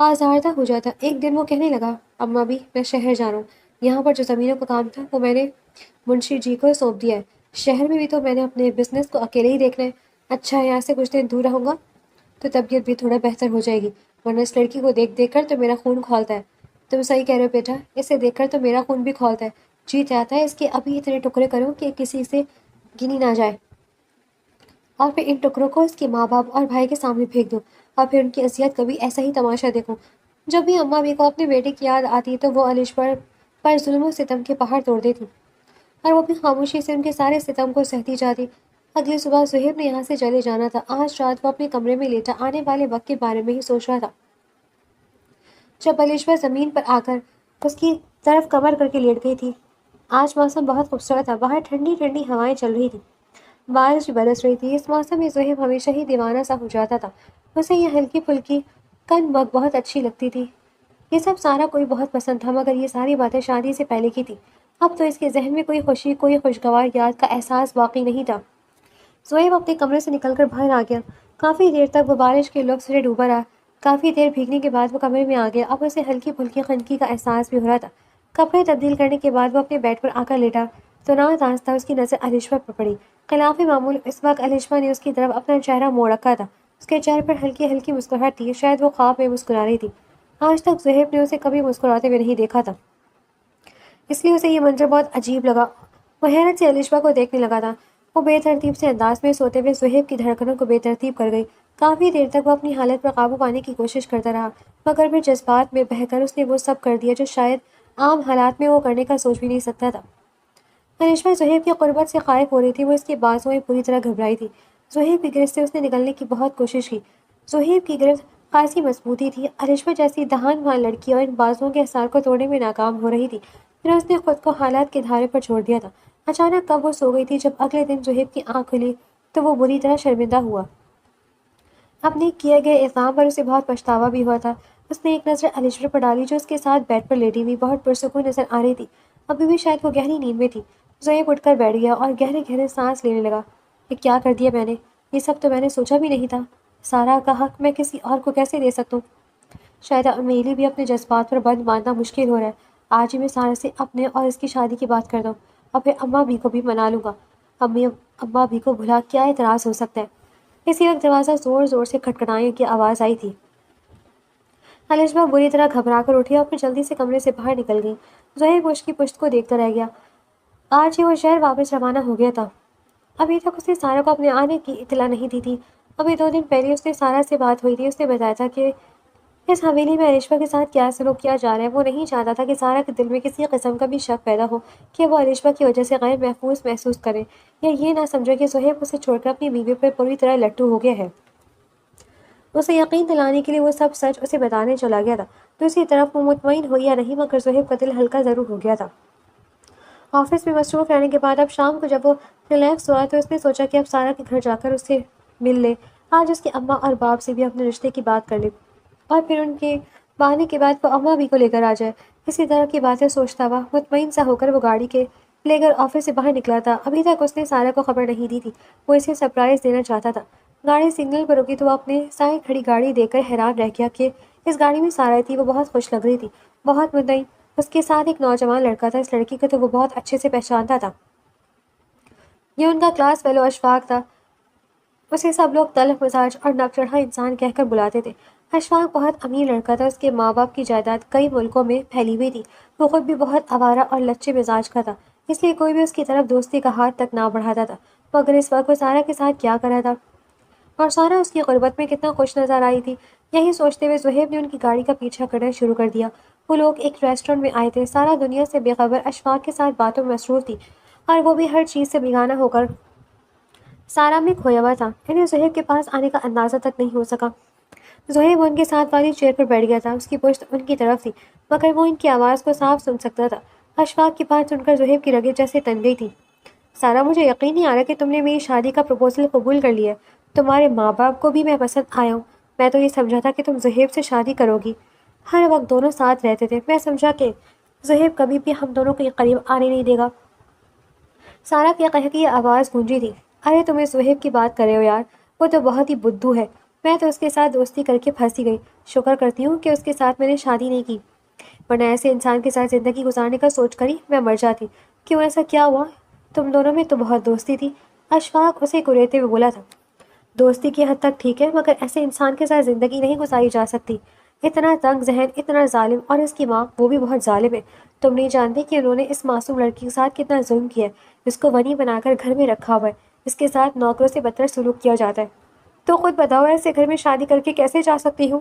آزاردہ ہو جاتا۔ ایک دن وہ کہنے لگا، اماں بھی میں شہر جا رہا ہوں، یہاں پر جو زمینوں کا کام تھا وہ میں نے منشی جی کو سونپ دیا ہے۔ شہر میں بھی تو میں نے اپنے بزنس کو اکیلے ہی دیکھنا ہے۔ اچھا ہے یہاں سے کچھ دن دور رہوں گا تو طبیعت بھی تھوڑا بہتر ہو جائے گی، ورنہ اس لڑکی کو دیکھ دیکھ کر تو میرا خون کھولتا ہے۔ تم صحیح کہہ رہے ہو بیٹا، اسے دیکھ کر تو میرا خون بھی کھولتا ہے، جی چاہتا ہے اس کے ابھی اتنے ٹکڑے کروں کہ کسی سے گنی نہ جائے، اور پھر ان ٹکڑوں کو اس کے ماں باپ اور بھائی کے سامنے پھینک دوں، اور پھر ان کی اذیت کا بھی ایسا ہی تماشا دیکھوں۔ جب بھی اماں بھی کو اپنے بیٹے کی یاد آتی تو وہ علیش پر ظلم و ستم کے پہاڑ توڑ دیتی اور وہ اپنی خاموشی سے ان کے سارے ستم کو سہتی جاتی۔ اگلی صبح زہیب نے یہاں سے چلے جانا تھا۔ آج رات وہ اپنے کمرے میں لیٹا آنے والے وقت کے بارے میں ہی سوچ رہا تھا، جب علیشور زمین پر آ کر اس کی طرف کمر کر کے لیٹ گئی تھی۔ آج موسم بہت خوبصورت تھا، باہر ٹھنڈی ٹھنڈی ہوائیں چل رہی تھیں، بارش بھی برس رہی تھی۔ اس موسم میں زہیب ہمیشہ ہی دیوانہ سا ہو جاتا تھا، اسے یہ ہلکی پھلکی کن بگ بہت اچھی لگتی تھی۔ یہ سب سارا کوئی بہت پسند تھا، مگر یہ ساری باتیں شادی سے پہلے کی تھی۔ اب تو اس کے ذہن میں کوئی خوشی، کوئی خوشگوار یاد کا احساس باقی نہیں تھا۔ زہیب اپنے کمرے سے نکل کر باہر آ گیا۔ کافی دیر تک وہ بارش کے لطف سے ڈوبا رہا۔ کافی دیر بھیگنے کے بعد وہ کمرے میں آ گیا۔ اب اسے ہلکی پھلکی خنکی کا احساس بھی ہو رہا تھا۔ کپڑے تبدیل کرنے کے بعد وہ اپنے بیڈ پر آ کر لیٹا تو ناگہان اس کی نظر علیشا پر پڑی۔ خلاف معمول اس وقت علیشا نے اس کی طرف اپنا چہرہ موڑ رکھا تھا۔ اس کے چہرے پر ہلکی ہلکی مسکراہٹ تھی، شاید وہ خواب میں مسکرا رہی تھی۔ آج تک زہیب نے اسے کبھی مسکراتے ہوئے نہیں دیکھا تھا، اس لیے اسے یہ منظر بہت عجیب لگا۔ وہ حیرت سے علیشا کو دیکھنے لگا تھا۔ وہ بے ترتیب سے انداز میں سوتے ہوئے زہیب کی دھڑکنوں کو بے ترتیب کر گئی۔ کافی دیر تک وہ اپنی حالت پر قابو پانے کی کوشش کرتا رہا، مگر پھر جذبات میں بہہ کر اس نے وہ سب کر دیا جو شاید عام حالات میں وہ کرنے کا سوچ بھی نہیں سکتا تھا۔ علیشا زہیب کی قربت سے خائف ہو رہی تھی، وہ اس کے بازوؤں میں پوری طرح گھبرائی تھی۔ زہیب کی گرفت سے اس نے نکلنے کی بہت کوشش کی۔ زہیب کی گرفت خاصی مضبوطی تھی۔ علیشا جیسی دہان وہاں لڑکی اور ان بازوؤں کے اثار کو توڑنے میں ناکام ہو رہی تھی۔ پھر اس نے خود کو حالات کے دھارے پر چھوڑ دیا تھا۔ اچانک کب وہ سو گئی تھی، جب اگلے دن زہیب کی آنکھ کھلی تو وہ بری طرح شرمندہ ہوا۔ اپنے کیے گئے اقدام پر اسے بہت پچھتاوا بھی ہوا تھا۔ اس نے ایک نظر علیشا پر ڈالی جو اس کے ساتھ بیڈ پر لیٹی ہوئی بہت پرسکون نظر آ رہی تھی۔ ابھی بھی شاید وہ گہری نیند میں تھی۔ زہیب اٹھ کر بیٹھ گیا اور گہرے گہرے سانس لینے لگا۔ یہ کیا کر دیا میں نے؟ یہ سب تو میں نے سوچا بھی نہیں تھا۔ سارا کا حق میں کسی اور کو کیسے دے سکتا ہوں؟ شاید میری بھی اپنے جذبات پر بند باندھنا مشکل ہو رہا ہے۔ آج ہی میں سارا سے اپنے اور اس کی شادی کی بات کرتا ہوں، اور پھر اماں بھی کو بھی منا لوں گا۔ اماں بھی کو بھلا کیا اعتراض ہو سکتا ہے؟ اسی وقت دروازہ زور زور سے کھٹکھٹانے کی آواز آئی تھی۔ علیشا بری طرح گھبرا کر اٹھی اور پھر جلدی سے کمرے سے باہر نکل گئی۔ زہیب اس کی پشت کو دیکھتا رہ گیا۔ آج ہی وہ شہر واپس روانہ ہو گیا تھا۔ ابھی تک اس نے سارا کو اپنے آنے کی اطلاع نہیں دی تھی۔ ابھی 2 دن پہلے اس نے سارا سے بات ہوئی تھی۔ اس نے بتایا تھا کہ اس حویلی میں علیشا کے ساتھ کیا سلوک کیا جا رہا ہے۔ وہ نہیں چاہتا تھا کہ سارا کے دل میں کسی قسم کا بھی شک پیدا ہو کہ وہ علیشا کی وجہ سے غیر محفوظ محسوس کرے، یا یہ نہ سمجھے کہ زہیب اسے چھوڑ کر اپنی بیوی پر پوری طرح لٹو ہو گیا ہے۔ اسے یقین دلانے کے لیے وہ سب سچ اسے بتانے چلا گیا تھا۔ دوسری طرف وہ مطمئن ہوئی یا نہیں، مگر زہیب کا دل ہلکا ضرور ہو گیا تھا۔ آفس میں مصروف رہنے کے بعد اب شام کو جب وہ ریلیکس ہوا تو اس نے سوچا کہ اب سارا کے گھر جا کر اس سے مل لے۔ آج اس کے اماں اور باپ سے بھی اپنے رشتے کی بات کر لے، اور پھر ان کے بہانے کے بعد وہ اماں بھی کو لے کر آ جائے۔ اسی طرح کی باتیں سوچتا ہوا مطمئن سا ہو کر وہ گاڑی کے لے کر آفس سے باہر نکلا تھا۔ ابھی تک اس نے سارا کو خبر نہیں دی تھی، وہ اسے سرپرائز دینا چاہتا تھا۔ گاڑی سگنل پر رکی تو وہ اپنے سائے کھڑی گاڑی دیکھ کر حیران رہ گیا کہ اس گاڑی میں سارا تھی۔ وہ بہت خوش لگ رہی تھی، بہت مطمئن۔ اس کے ساتھ ایک نوجوان لڑکا تھا۔ اس لڑکی کو تو وہ بہت اچھے سے پہچانتا تھا، یہ ان کا کلاس فیلو اشفاق تھا۔ اسے سب لوگ تلخ مزاج اور نک چڑھا انسان کہہ کر بلاتے تھے۔ اشفاق بہت امیر لڑکا تھا۔ اس کے ماں باپ کی جائیداد کئی ملکوں میں پھیلی ہوئی تھی۔ وہ خود بھی بہت آوارہ اور لچے مزاج کا تھا، اس لیے کوئی بھی اس کی طرف دوستی کا ہاتھ تک نہ بڑھاتا تھا۔ مگر اس وقت وہ سارا کے ساتھ کیا کر رہا تھا، اور سارا اس کی غربت میں کتنا خوش نظر آئی تھی؟ یہی سوچتے ہوئے زہیب نے ان کی گاڑی کا پیچھا کرنا شروع کر دیا۔ وہ لوگ ایک ریسٹورینٹ میں آئے تھے۔ سارا دنیا سے بے خبر اشفاق کے ساتھ باتوں میں مصروف تھی۔ اور وہ بھی ہر چیز سے بیگانہ ہو کر سارا میں کھویا ہوا تھا۔ انہیں زہیب کے پاس آنے کا اندازہ تک نہیں ہو سکا۔ زہیب ان کے ساتھ والی چیئر پر بیٹھ گیا تھا، اس کی پشت ان کی طرف تھی، مگر وہ ان کی آواز کو صاف سن سکتا تھا۔ اشفاق کی بات سن کر زہیب کی رگیں جیسے تن گئی تھی۔ سارا، مجھے یقین نہیں آ رہا کہ تم نے میری شادی کا پروپوزل قبول کر لیا ہے۔ تمہارے ماں باپ کو بھی میں پسند آیا ہوں۔ میں تو یہ سمجھا تھا کہ تم زہیب سے شادی کرو گی۔ ہر وقت دونوں ساتھ رہتے تھے۔ میں سمجھا کہ زہیب کبھی بھی ہم دونوں کے قریب آنے نہیں دے گا۔ سارا کی قہقی آواز گونجی تھی۔ ارے تم اس زہیب کی بات کر رہے ہو یار، وہ تو بہت ہی بدھو ہے۔ میں تو اس کے ساتھ دوستی کر کے پھنسی گئی۔ شکر کرتی ہوں کہ اس کے ساتھ میں نے شادی نہیں کی، ورنہ ایسے انسان کے ساتھ زندگی گزارنے کا سوچ کر ہی میں مر جاتی۔ کیوں، ایسا کیا ہوا؟ تم دونوں میں تو بہت دوستی تھی۔ اشفاق اسے کریتے ہوئے بولا تھا۔ دوستی کی حد تک ٹھیک ہے، مگر ایسے انسان کے ساتھ زندگی نہیں گزاری جا سکتی۔ اتنا تنگ ذہن، اتنا ظالم، اور اس کی ماں وہ بھی بہت ظالم ہے۔ تم نہیں جانتے کہ انہوں نے اس معصوم لڑکی کے ساتھ کتنا ظلم کیا ہے۔ اس کو ونی بنا کر گھر میں رکھا ہوا ہے۔ اس کے ساتھ نوکروں سے بدتر سلوک کیا جاتا ہے۔ تو خود بتاؤ، ایسے گھر میں شادی کر کے کیسے جا سکتی ہوں؟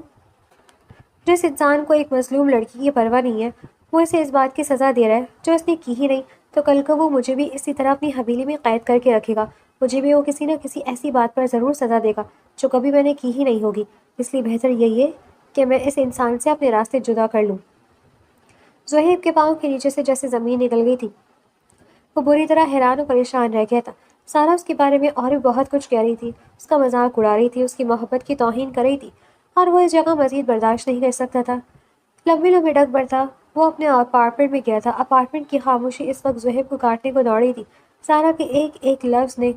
جس انسان کو ایک مظلوم لڑکی کی پرواہ نہیں ہے، وہ اسے اس بات کی سزا دے رہا ہے جو اس نے کی ہی نہیں، تو کل کو وہ مجھے بھی اسی طرح اپنی حویلی میں قید کر کے رکھے گا۔ مجھے بھی وہ کسی نہ کسی ایسی بات پر ضرور سزا دے گا جو کبھی میں نے کی ہی نہیں ہوگی۔ اس لیے بہتر یہی ہے کہ میں اس انسان سے اپنے راستے جدا کر لوں۔ زہیب کے پاؤں کے نیچے سے جیسے زمین نکل گئی تھی۔ وہ بری طرح حیران و پریشان رہ گیا تھا۔ سارا اس کے بارے میں اور بھی بہت کچھ کہہ رہی تھی، اس کا مذاق اڑا رہی تھی، اس کی محبت کی توہین کر رہی تھی، اور وہ اس جگہ مزید برداشت نہیں کر سکتا تھا۔ لمبی لمبی ڈگ بڑھتا وہ اپنے اپارٹمنٹ میں گیا تھا۔ اپارٹمنٹ کی خاموشی اس وقت زہیب کو کاٹنے کو دوڑی تھی۔ سارا کے ایک ایک لفظ نے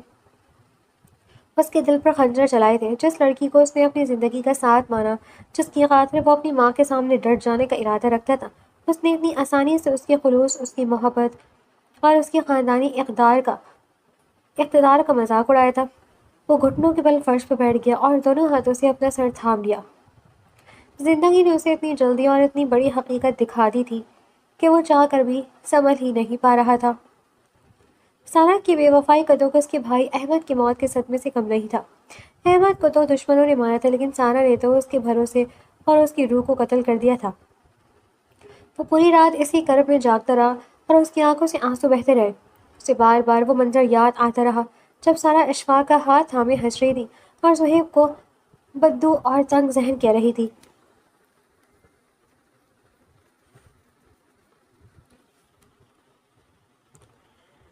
اس کے دل پر خنجر چلائے تھے۔ جس لڑکی کو اس نے اپنی زندگی کا ساتھ مانا، جس کی خاطر وہ اپنی ماں کے سامنے ڈٹ جانے کا ارادہ رکھتا تھا، اس نے اتنی آسانی سے اس کے خلوص، اس کی محبت اور اس کی خاندانی اقتدار کا مذاق اڑایا تھا۔ وہ گھٹنوں کے بل فرش پر بیٹھ گیا اور دونوں ہاتھوں سے اپنا سر تھام لیا۔ زندگی نے اسے اتنی جلدی اور اتنی بڑی حقیقت دکھا دی تھی کہ وہ چاہ کر بھی سنبھل ہی نہیں پا رہا تھا۔ سارا کی بے وفائی کا دکھ اس کے بھائی احمد کی موت کے صدمے سے کم نہیں تھا۔ احمد کو تو دشمنوں نے مارا تھا، لیکن سارا نے تو اس کے بھروسے اور اس کی روح کو قتل کر دیا تھا۔ وہ پوری رات اسی کرب میں جاگتا رہا اور اس کی آنکھوں سے آنسو بہتے رہے۔ اسے بار بار وہ منظر یاد آتا رہا جب سارا اشفاق کا ہاتھ تھامے ہنس رہی تھی اور زہیب کو بدو اور تنگ ذہن کہہ رہی تھی۔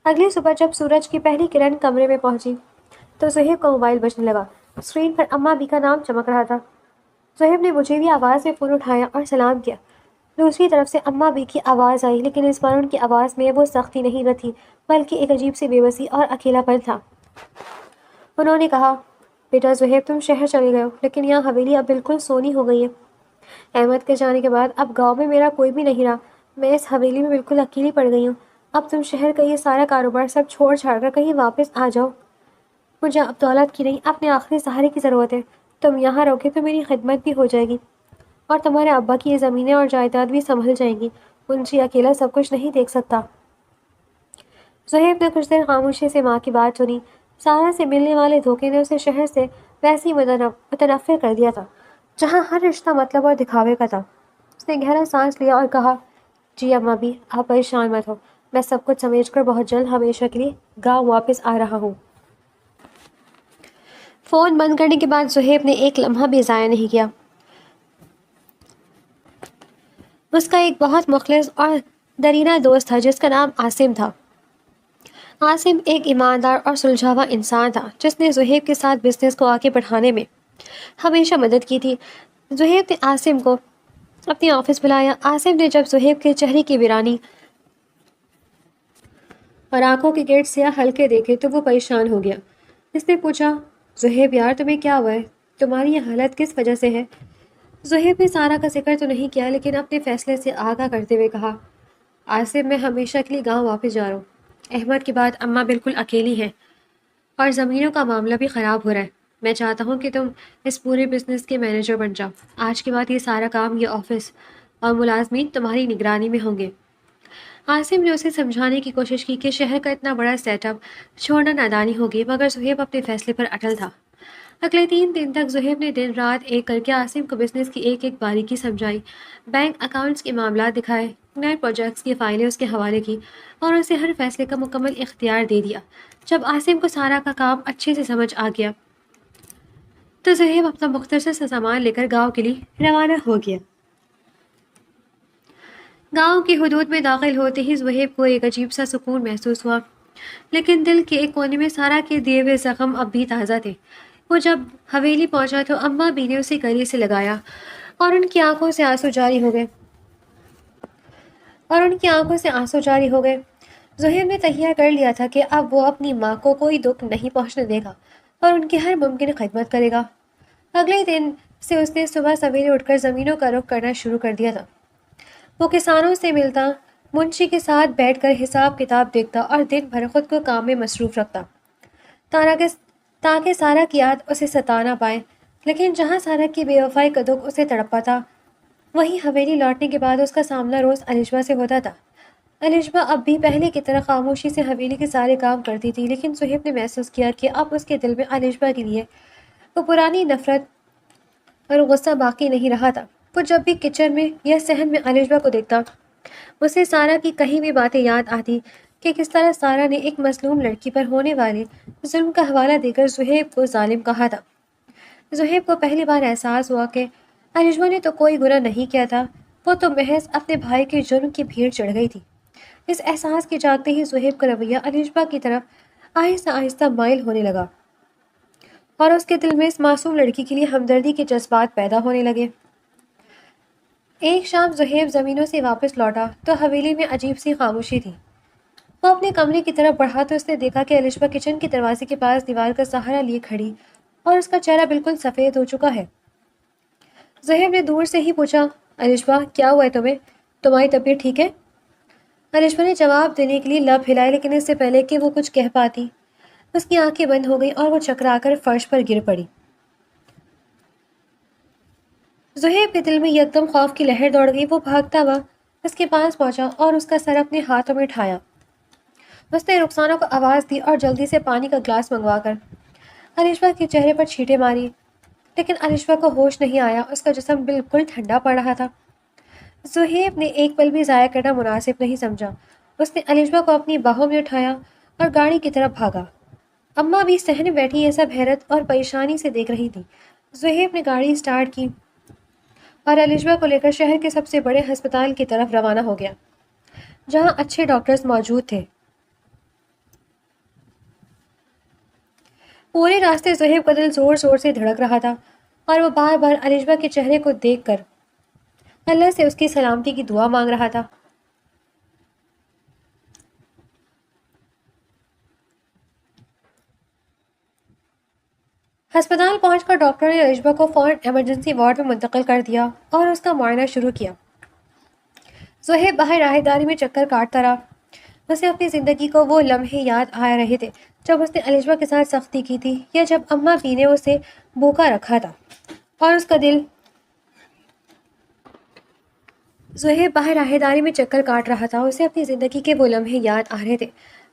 اگلی صبح جب سورج کی پہلی کرن کمرے میں پہنچی تو زہیب کا موبائل بجنے لگا۔ اسکرین پر اماں بی کا نام چمک رہا تھا۔ زہیب نے مجھے بھی آواز میں فون اٹھایا اور سلام کیا۔ دوسری طرف سے اماں بی کی آواز آئی، لیکن اس بار ان کی آواز میں وہ سختی نہیں نہ تھی، بلکہ ایک عجیب سی بے بسی اور اکیلا پن تھا۔ انہوں نے کہا، بیٹا زہیب، تم شہر چلے گئے ہو، لیکن یہاں حویلی اب بالکل سونی ہو گئی ہے۔ احمد کے جانے کے بعد اب گاؤں میں میرا کوئی بھی نہیں رہا۔ میں اس حویلی میں بالکل اکیلی پڑ گئی ہوں۔ اب تم شہر کا یہ سارا کاروبار سب چھوڑ چھاڑ کر کہیں واپس آ جاؤ۔ مجھے اب دولت کی نہیں، اپنے آخری سہارے کی ضرورت ہے۔ تم یہاں رہو گے تو میری خدمت بھی ہو جائے گی اور تمہارے ابا کی یہ زمینیں اور جائیداد بھی سنبھل جائیں گی۔ منشی اکیلا سب کچھ نہیں دیکھ سکتا۔ زہیب نے کچھ دیر خاموشی سے ماں کی بات سنی۔ سارا سے ملنے والے دھوکے نے اسے شہر سے ویسے ہی متنفر کر دیا تھا، جہاں ہر رشتہ مطلب اور دکھاوے کا تھا۔ اس نے گہرا سانس لیا اور کہا، جی اماں بھی، آپ پریشان مت ہو، میں سب کچھ سمیٹ کر بہت جلد ہمیشہ کے لیے گاؤں واپس آ رہا ہوں۔ فون بند کرنے کے بعد زہیب نے ایک لمحہ بھی ضائع نہیں کیا۔ اس کا ایک بہت مخلص اور درینہ دوست تھا جس کا نام عاصم تھا۔ عاصم ایک ایماندار اور سلجھاوا انسان تھا جس نے زہیب کے ساتھ بزنس کو آگے بڑھانے میں ہمیشہ مدد کی تھی۔ زہیب نے عاصم کو اپنے آفس بلایا۔ عاصم نے جب زہیب کے چہرے کی ویرانی اور آنکھوں کے گرد سیاہ حلقے دیکھے تو وہ پریشان ہو گیا۔ اس نے پوچھا، زہیب یار، تمہیں کیا ہوا ہے؟ تمہاری یہ حالت کس وجہ سے ہے؟ زہیب نے سارا کا ذکر تو نہیں کیا، لیکن اپنے فیصلے سے آگاہ کرتے ہوئے کہا، عاصم، میں ہمیشہ کے لیے گاؤں واپس جا رہا ہوں۔ احمد کے بعد اماں بالکل اکیلی ہیں اور زمینوں کا معاملہ بھی خراب ہو رہا ہے۔ میں چاہتا ہوں کہ تم اس پورے بزنس کے مینیجر بن جاؤ۔ آج کے بعد یہ سارا کام، یہ آفس اور ملازمین تمہاری نگرانی میں ہوں گے۔ عاصم نے اسے سمجھانے کی کوشش کی کہ شہر کا اتنا بڑا سیٹ اپ چھوڑنا نادانی ہوگی، مگر زہیب اپنے فیصلے پر اٹل تھا۔ اگلے 3 دن تک زہیب نے دن رات ایک کر کے عاصم کو بزنس کی ایک ایک باریکی سمجھائی، بینک اکاؤنٹس کے معاملات دکھائے، نئے پروجیکٹس کی فائلیں اس کے حوالے کی اور اسے ہر فیصلے کا مکمل اختیار دے دیا۔ جب عاصم کو سارا کا کام اچھے سے سمجھ آ گیا تو زہیب اپنا مختصر سا سامان لے کر گاؤں کے لیے روانہ ہو گیا۔ گاؤں کی حدود میں داخل ہوتے ہی زہیب کو ایک عجیب سا سکون محسوس ہوا، لیکن دل کے ایک کونے میں سارا کے دیے ہوئے زخم اب بھی تازہ تھے۔ وہ جب حویلی پہنچا تو اماں بی نے اسے گلے سے لگایا اور ان کی آنکھوں سے آنسو جاری ہو گئے۔ زہیب نے تہیہ کر لیا تھا کہ اب وہ اپنی ماں کو کوئی دکھ نہیں پہنچنے دے گا اور ان کی ہر ممکن خدمت کرے گا۔ اگلے دن سے اس نے صبح سویرے اٹھ کر زمینوں کا رخ کرنا شروع کر دیا تھا۔ وہ کسانوں سے ملتا، منشی کے ساتھ بیٹھ کر حساب کتاب دیکھتا اور دن بھر خود کو کام میں مصروف رکھتا تاکہ سارا کی یاد اسے ستا نہ پائے۔ لیکن جہاں سارا کی بے وفائی کا دکھ اسے تڑپا تھا، وہیں حویلی لوٹنے کے بعد اس کا سامنا روز الشبا سے ہوتا تھا۔ الشبا اب بھی پہلے کی طرح خاموشی سے حویلی کے سارے کام کرتی تھی، لیکن صہیب نے محسوس کیا کہ اب اس کے دل میں الشبا کے لیے وہ پرانی نفرت اور غصہ باقی نہیں رہا تھا۔ وہ جب بھی کچن میں یا صحن میں الشبا کو دیکھتا، اسے سارا کی کہی ہوئی باتیں یاد آتی کہ کس طرح سارا نے ایک مظلوم لڑکی پر ہونے والے ظلم کا حوالہ دے کر زہیب کو ظالم کہا تھا۔ زہیب کو پہلی بار احساس ہوا کہ الشبا نے تو کوئی گناہ نہیں کیا تھا، وہ تو محض اپنے بھائی کے جرم کی بھیڑ چڑھ گئی تھی۔ اس احساس کے جاگتے ہی زہیب کا رویہ الشبا کی طرف آہستہ آہستہ مائل ہونے لگا اور اس کے دل میں اس معصوم لڑکی کے لیے ہمدردی کے جذبات پیدا ہونے لگے۔ ایک شام زہیب زمینوں سے واپس لوٹا تو حویلی میں عجیب سی خاموشی تھی۔ وہ اپنے کمرے کی طرف بڑھا تو اس نے دیکھا کہ الشبا کچن کے دروازے کے پاس دیوار کا سہارا لیے کھڑی اور اس کا چہرہ بالکل سفید ہو چکا ہے۔ زہیب نے دور سے ہی پوچھا، الشبا کیا ہوا ہے تمہیں؟ تمہاری طبیعت ٹھیک ہے؟ الشبا نے جواب دینے کے لیے لب ہلائے، لیکن اس سے پہلے کہ وہ کچھ کہہ پاتی اس کی آنکھیں بند ہو گئی اور وہ چکرا کر فرش پر گر پڑی۔ زہیب کے دل میں یکدم خوف کی لہر دوڑ گئی۔ وہ بھاگتا ہوا اس کے پاس پہنچا اور اس کا سر اپنے ہاتھوں میں اٹھایا۔ اس نے رخسانہ کو آواز دی اور جلدی سے پانی کا گلاس منگوا کر الشبا کے چہرے پر چھینٹیں ماری، لیکن الشبا کو ہوش نہیں آیا، اس کا جسم بالکل ٹھنڈا پڑ رہا تھا۔ زہیب نے ایک پل بھی ضائع کرنا مناسب نہیں سمجھا۔ اس نے الشبا کو اپنی باہوں میں اٹھایا اور گاڑی کی طرف بھاگا۔ اماں بھی صحن میں بیٹھی یہ سب حیرت اور پریشانی سے دیکھ رہی تھی۔ زہیب نے گاڑی اسٹارٹ کی اور الشبا کو لے کر شہر کے سب سے بڑے ہسپتال کی طرف روانہ ہو گیا، جہاں اچھے ڈاکٹرز موجود تھے۔ پورے راستے زہیب کا دل زور زور سے دھڑک رہا تھا اور وہ بار بار الشبا کے چہرے کو دیکھ کر اللہ سے اس کی سلامتی کی دعا مانگ رہا تھا۔ ہسپتال پہنچ کر ڈاکٹر نے الشبا کو فوراً ایمرجنسی وارڈ میں منتقل کر دیا اور اس کا معائنہ شروع کیا۔ زہیب باہر راہداری میں چکر کاٹتا رہا۔ اسے اپنی زندگی کو وہ لمحے یاد آ رہے تھے جب اس نے الشبا کے ساتھ سختی کی تھی، یا جب اماں بی نے اسے بھوکا رکھا تھا اور اس کا دل زہیب باہر راہداری میں چکر کاٹ رہا تھا۔ اسے اپنی زندگی کے وہ لمحے یاد آ رہے تھے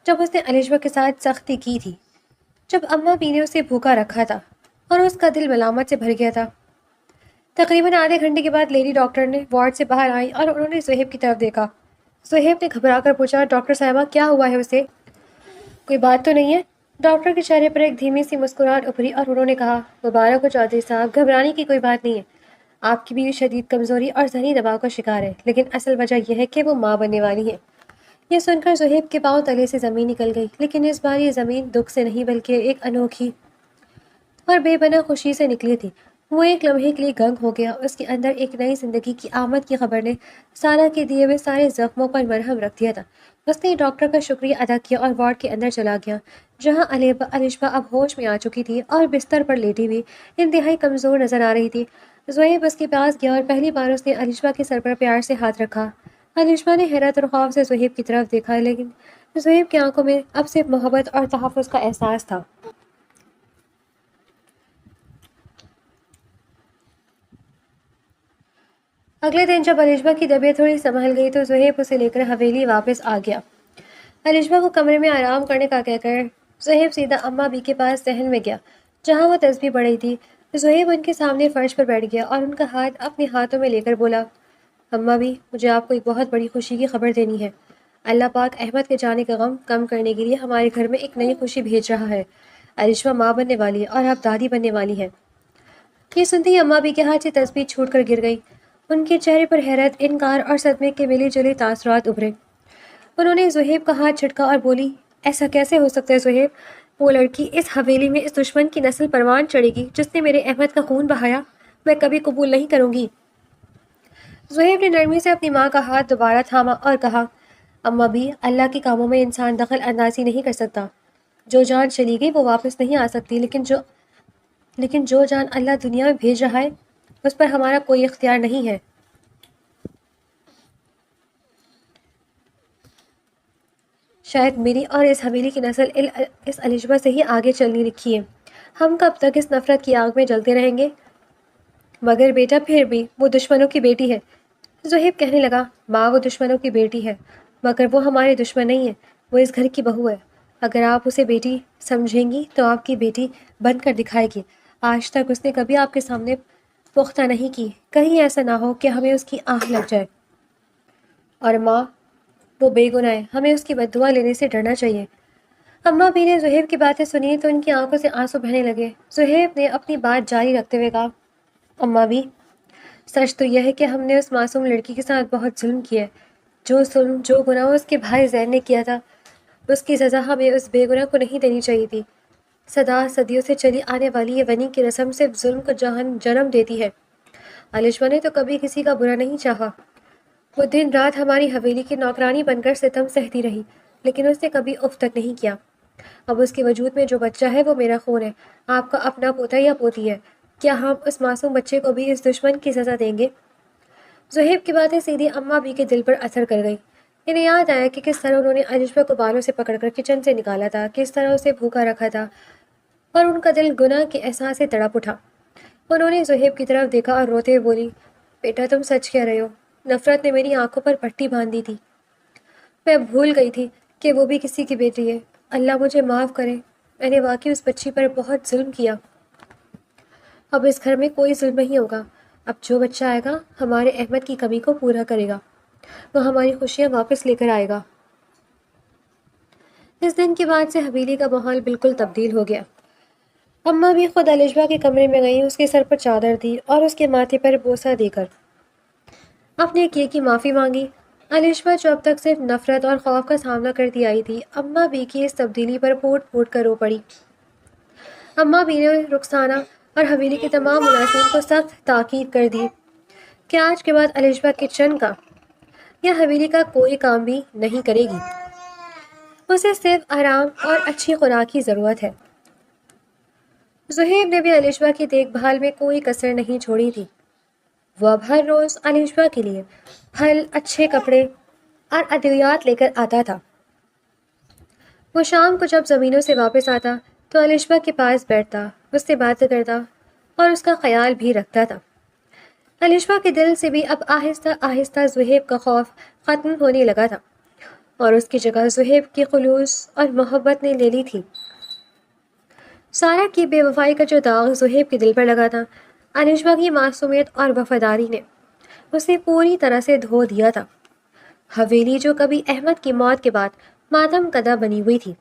جب اس نے الشبا کے ساتھ سختی کی تھی، جب اماں بی نے اسے بھوکا رکھا تھا اور اس کا دل ملامت سے بھر گیا تھا۔ تقریباً آدھے گھنٹے کے بعد لیڈی ڈاکٹر نے وارڈ سے باہر آئی اور انہوں نے زہیب کی طرف دیکھا۔ زہیب نے گھبرا کر پوچھا، ڈاکٹر صاحبہ کیا ہوا ہے اسے؟ کوئی بات تو نہیں ہے؟ ڈاکٹر کے چہرے پر ایک دھیمی سی مسکراہٹ ابھری اور انہوں نے کہا، مبارک ہو چودھری صاحب، گھبرانے کی کوئی بات نہیں ہے۔ آپ کی بیوی شدید کمزوری اور ذہنی دباؤ کا شکار ہے، لیکن اصل وجہ یہ ہے کہ وہ ماں بننے والی ہے۔ یہ سن کر زہیب کے پاؤں تلے سے زمین نکل گئی، لیکن اس بار یہ زمین دکھ سے نہیں بلکہ ایک انوکھی اور بے پناہ خوشی سے نکلی تھی۔ وہ ایک لمحے کے لیے گنگ ہو گیا۔ اس کے اندر ایک نئی زندگی کی آمد کی خبر نے سارا کے دیے ہوئے سارے زخموں پر مرہم رکھ دیا تھا۔ اس نے ڈاکٹر کا شکریہ ادا کیا اور وارڈ کے اندر چلا گیا، جہاں الشبا اب ہوش میں آ چکی تھی اور بستر پر لیٹی ہوئی انتہائی کمزور نظر آ رہی تھی۔ زہیب اس کے پاس گیا اور پہلی بار اس نے الشبا کے سر پر پیار سے ہاتھ رکھا۔ الشبا نے حیرت اور خوف سے زہیب کی طرف دیکھا، لیکن زہیب کی آنکھوں میں اب صرف محبت اور تحفظ کا احساس تھا۔ اگلے دن جب الشبا کی طبیعت تھوڑی سنبھل گئی تو زہیب اسے لے کر حویلی واپس آ گیا۔ الشبا کو کمرے میں آرام کرنے کا کہہ کر زہیب سیدھا اماں بی کے پاس صحن میں گیا، جہاں وہ تسبیح پڑھ رہی تھی۔ زہیب ان کے سامنے فرش پر بیٹھ گیا اور ان کا ہاتھ اپنے ہاتھوں میں لے کر بولا، اماں بھی، مجھے آپ کو ایک بہت بڑی خوشی کی خبر دینی ہے۔ اللہ پاک احمد کے جانے کا غم کم کرنے کے لیے ہمارے گھر میں ایک نئی خوشی بھیج رہا ہے۔ ارشما ماں بننے والی ہے اور اب دادی بننے والی ہے۔ یہ سنتے ہی اماں بھی کے ہاتھ سے تسبیح چھوٹ کر گر گئی۔ ان کے چہرے پر حیرت، انکار اور صدمے کے ملے جلے تاثرات ابھرے۔ انہوں نے زہیب کا ہاتھ جھٹکا اور بولی، ایسا کیسے ہو سکتا ہے زہیب؟ وہ لڑکی اس حویلی میں اس دشمن کی نسل پروان چڑھے گی جس نے میرے احمد کا خون بہایا؟ میں کبھی قبول نہیں کروں گی۔ زہیب نے نرمی سے اپنی ماں کا ہاتھ دوبارہ تھاما اور کہا، اماں بھی، اللہ کے کاموں میں انسان دخل اندازی نہیں کر سکتا۔ جو جان چلی گئی وہ واپس نہیں آ سکتی، لیکن جو جان اللہ دنیا میں بھیج رہا ہے اس پر ہمارا کوئی اختیار نہیں ہے۔ شاید میری اور اس حویلی کی نسل اس الجبا سے ہی آگے چلنی لکھی ہے۔ ہم کب تک اس نفرت کی آگ میں جلتے رہیں گے؟ مگر بیٹا، پھر بھی وہ دشمنوں کی بیٹی ہے۔ زہیب کہنے لگا، ماں وہ دشمنوں کی بیٹی ہے، مگر وہ ہمارے دشمن نہیں ہے، وہ اس گھر کی بہو ہے۔ اگر آپ اسے بیٹی سمجھیں گی تو آپ کی بیٹی بن کر دکھائے گی۔ آج تک اس نے کبھی آپ کے سامنے پختہ نہیں کی، کہیں ایسا نہ ہو کہ ہمیں اس کی آہ لگ جائے۔ اور ماں، وہ بے گناہ ہے، ہمیں اس کی بد دعا لینے سے ڈرنا چاہیے۔ اماں بھی نے زہیب کی باتیں سنی تو ان کی آنکھوں سے آنسو بہنے لگے۔ زہیب نے اپنی بات جاری رکھتے ہوئے کہا، اماں بھی، سچ تو یہ ہے کہ ہم نے اس معصوم لڑکی کے ساتھ بہت ظلم کیا ہے۔ جو گناہ اس کے بھائی زین نے کیا تھا اس کی سزا ہمیں اس بے گناہ کو نہیں دینی چاہیے تھی۔ صدیوں سے چلی آنے والی یہ ونی کی رسم صرف ظلم کو جنم دیتی ہے۔ الشما نے تو کبھی کسی کا برا نہیں چاہا۔ وہ دن رات ہماری حویلی کی نوکرانی بن کر ستم سہتی رہی، لیکن اس نے کبھی اف تک نہیں کیا۔ اب اس کے وجود میں جو بچہ ہے وہ میرا خون ہے، آپ کا اپنا پوتا یا پوتی ہے۔ کیا ہم اس معصوم بچے کو بھی اس دشمن کی سزا دیں گے؟ زہیب کی باتیں سیدھی اماں بھی کے دل پر اثر کر گئی۔ انہیں یاد آیا کہ کس طرح انہوں نے الشما کو بالوں سے پکڑ کر کچن سے نکالا تھا، کس طرح اسے بھوکا رکھا تھا، اور ان کا دل گناہ کے احساس سے تڑپ اٹھا۔ انہوں نے زہیب کی طرف دیکھا اور روتے ہوئے بولی، بیٹا تم سچ کہہ رہے ہو، نفرت نے میری آنکھوں پر پٹی باندھ دی تھی۔ میں بھول گئی تھی کہ وہ بھی کسی کی بیٹی ہے۔ اللہ مجھے معاف کرے، میں نے واقعی اس بچی پر بہت ظلم کیا۔ اب اس گھر میں کوئی ظلم نہیں ہوگا۔ اب جو بچہ آئے گا ہمارے احمد کی کمی کو پورا کرے گا، وہ ہماری خوشیاں واپس لے کر آئے گا۔ اس دن کے بعد سے حویلی کا ماحول بالکل تبدیل ہو گیا۔ اماں بھی خود الشبا کے کمرے میں گئیں، اس کے سر پر چادر دی اور اس کے ماتھے پر بوسہ دے کر اپنے کیے کی معافی مانگی۔ الشبا جو اب تک صرف نفرت اور خوف کا سامنا کرتی آئی تھی، اماں بھی کی اس تبدیلی پر پھوٹ پھوٹ کر رو پڑی۔ اماں بھی نے رخسانہ اور حویلی کے تمام ملازمین کو سخت تاکید کر دی کہ آج کے بعد الشبا کچن کا یا حویلی کا کوئی کام بھی نہیں کرے گی۔ اسے صرف آرام اور اچھی خوراک کی ضرورت ہے۔ زہیب نے بھی الشبا کی دیکھ بھال میں کوئی کسر نہیں چھوڑی تھی۔ وہ اب ہر روز الشبا کے لیے پھل، اچھے کپڑے اور ادویات لے کر آتا تھا۔ وہ شام کو جب زمینوں سے واپس آتا تو الشبا کے پاس بیٹھتا، اس سے باتیں کرتا اور اس کا خیال بھی رکھتا تھا۔ الشبا کے دل سے بھی اب آہستہ آہستہ زہیب کا خوف ختم ہونے لگا تھا، اور اس کی جگہ زہیب کی خلوص اور محبت نے لے لی تھی۔ سارا کی بے وفائی کا جو داغ زہیب کے دل پر لگا تھا، الشبا کی معصومیت اور وفاداری نے اسے پوری طرح سے دھو دیا تھا۔ حویلی جو کبھی احمد کی موت کے بعد ماتم کدہ بنی ہوئی تھی،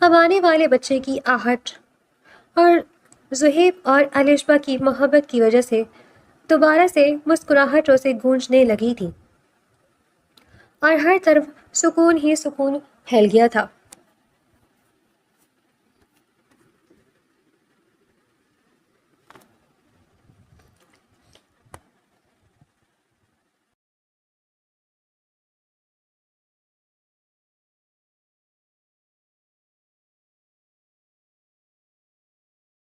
اب آنے والے بچے کی آہٹ اور زہیب اور الشبا کی محبت کی وجہ سے دوبارہ سے مسکراہٹوں سے گونجنے لگی تھی، اور ہر طرف سکون ہی سکون پھیل گیا تھا۔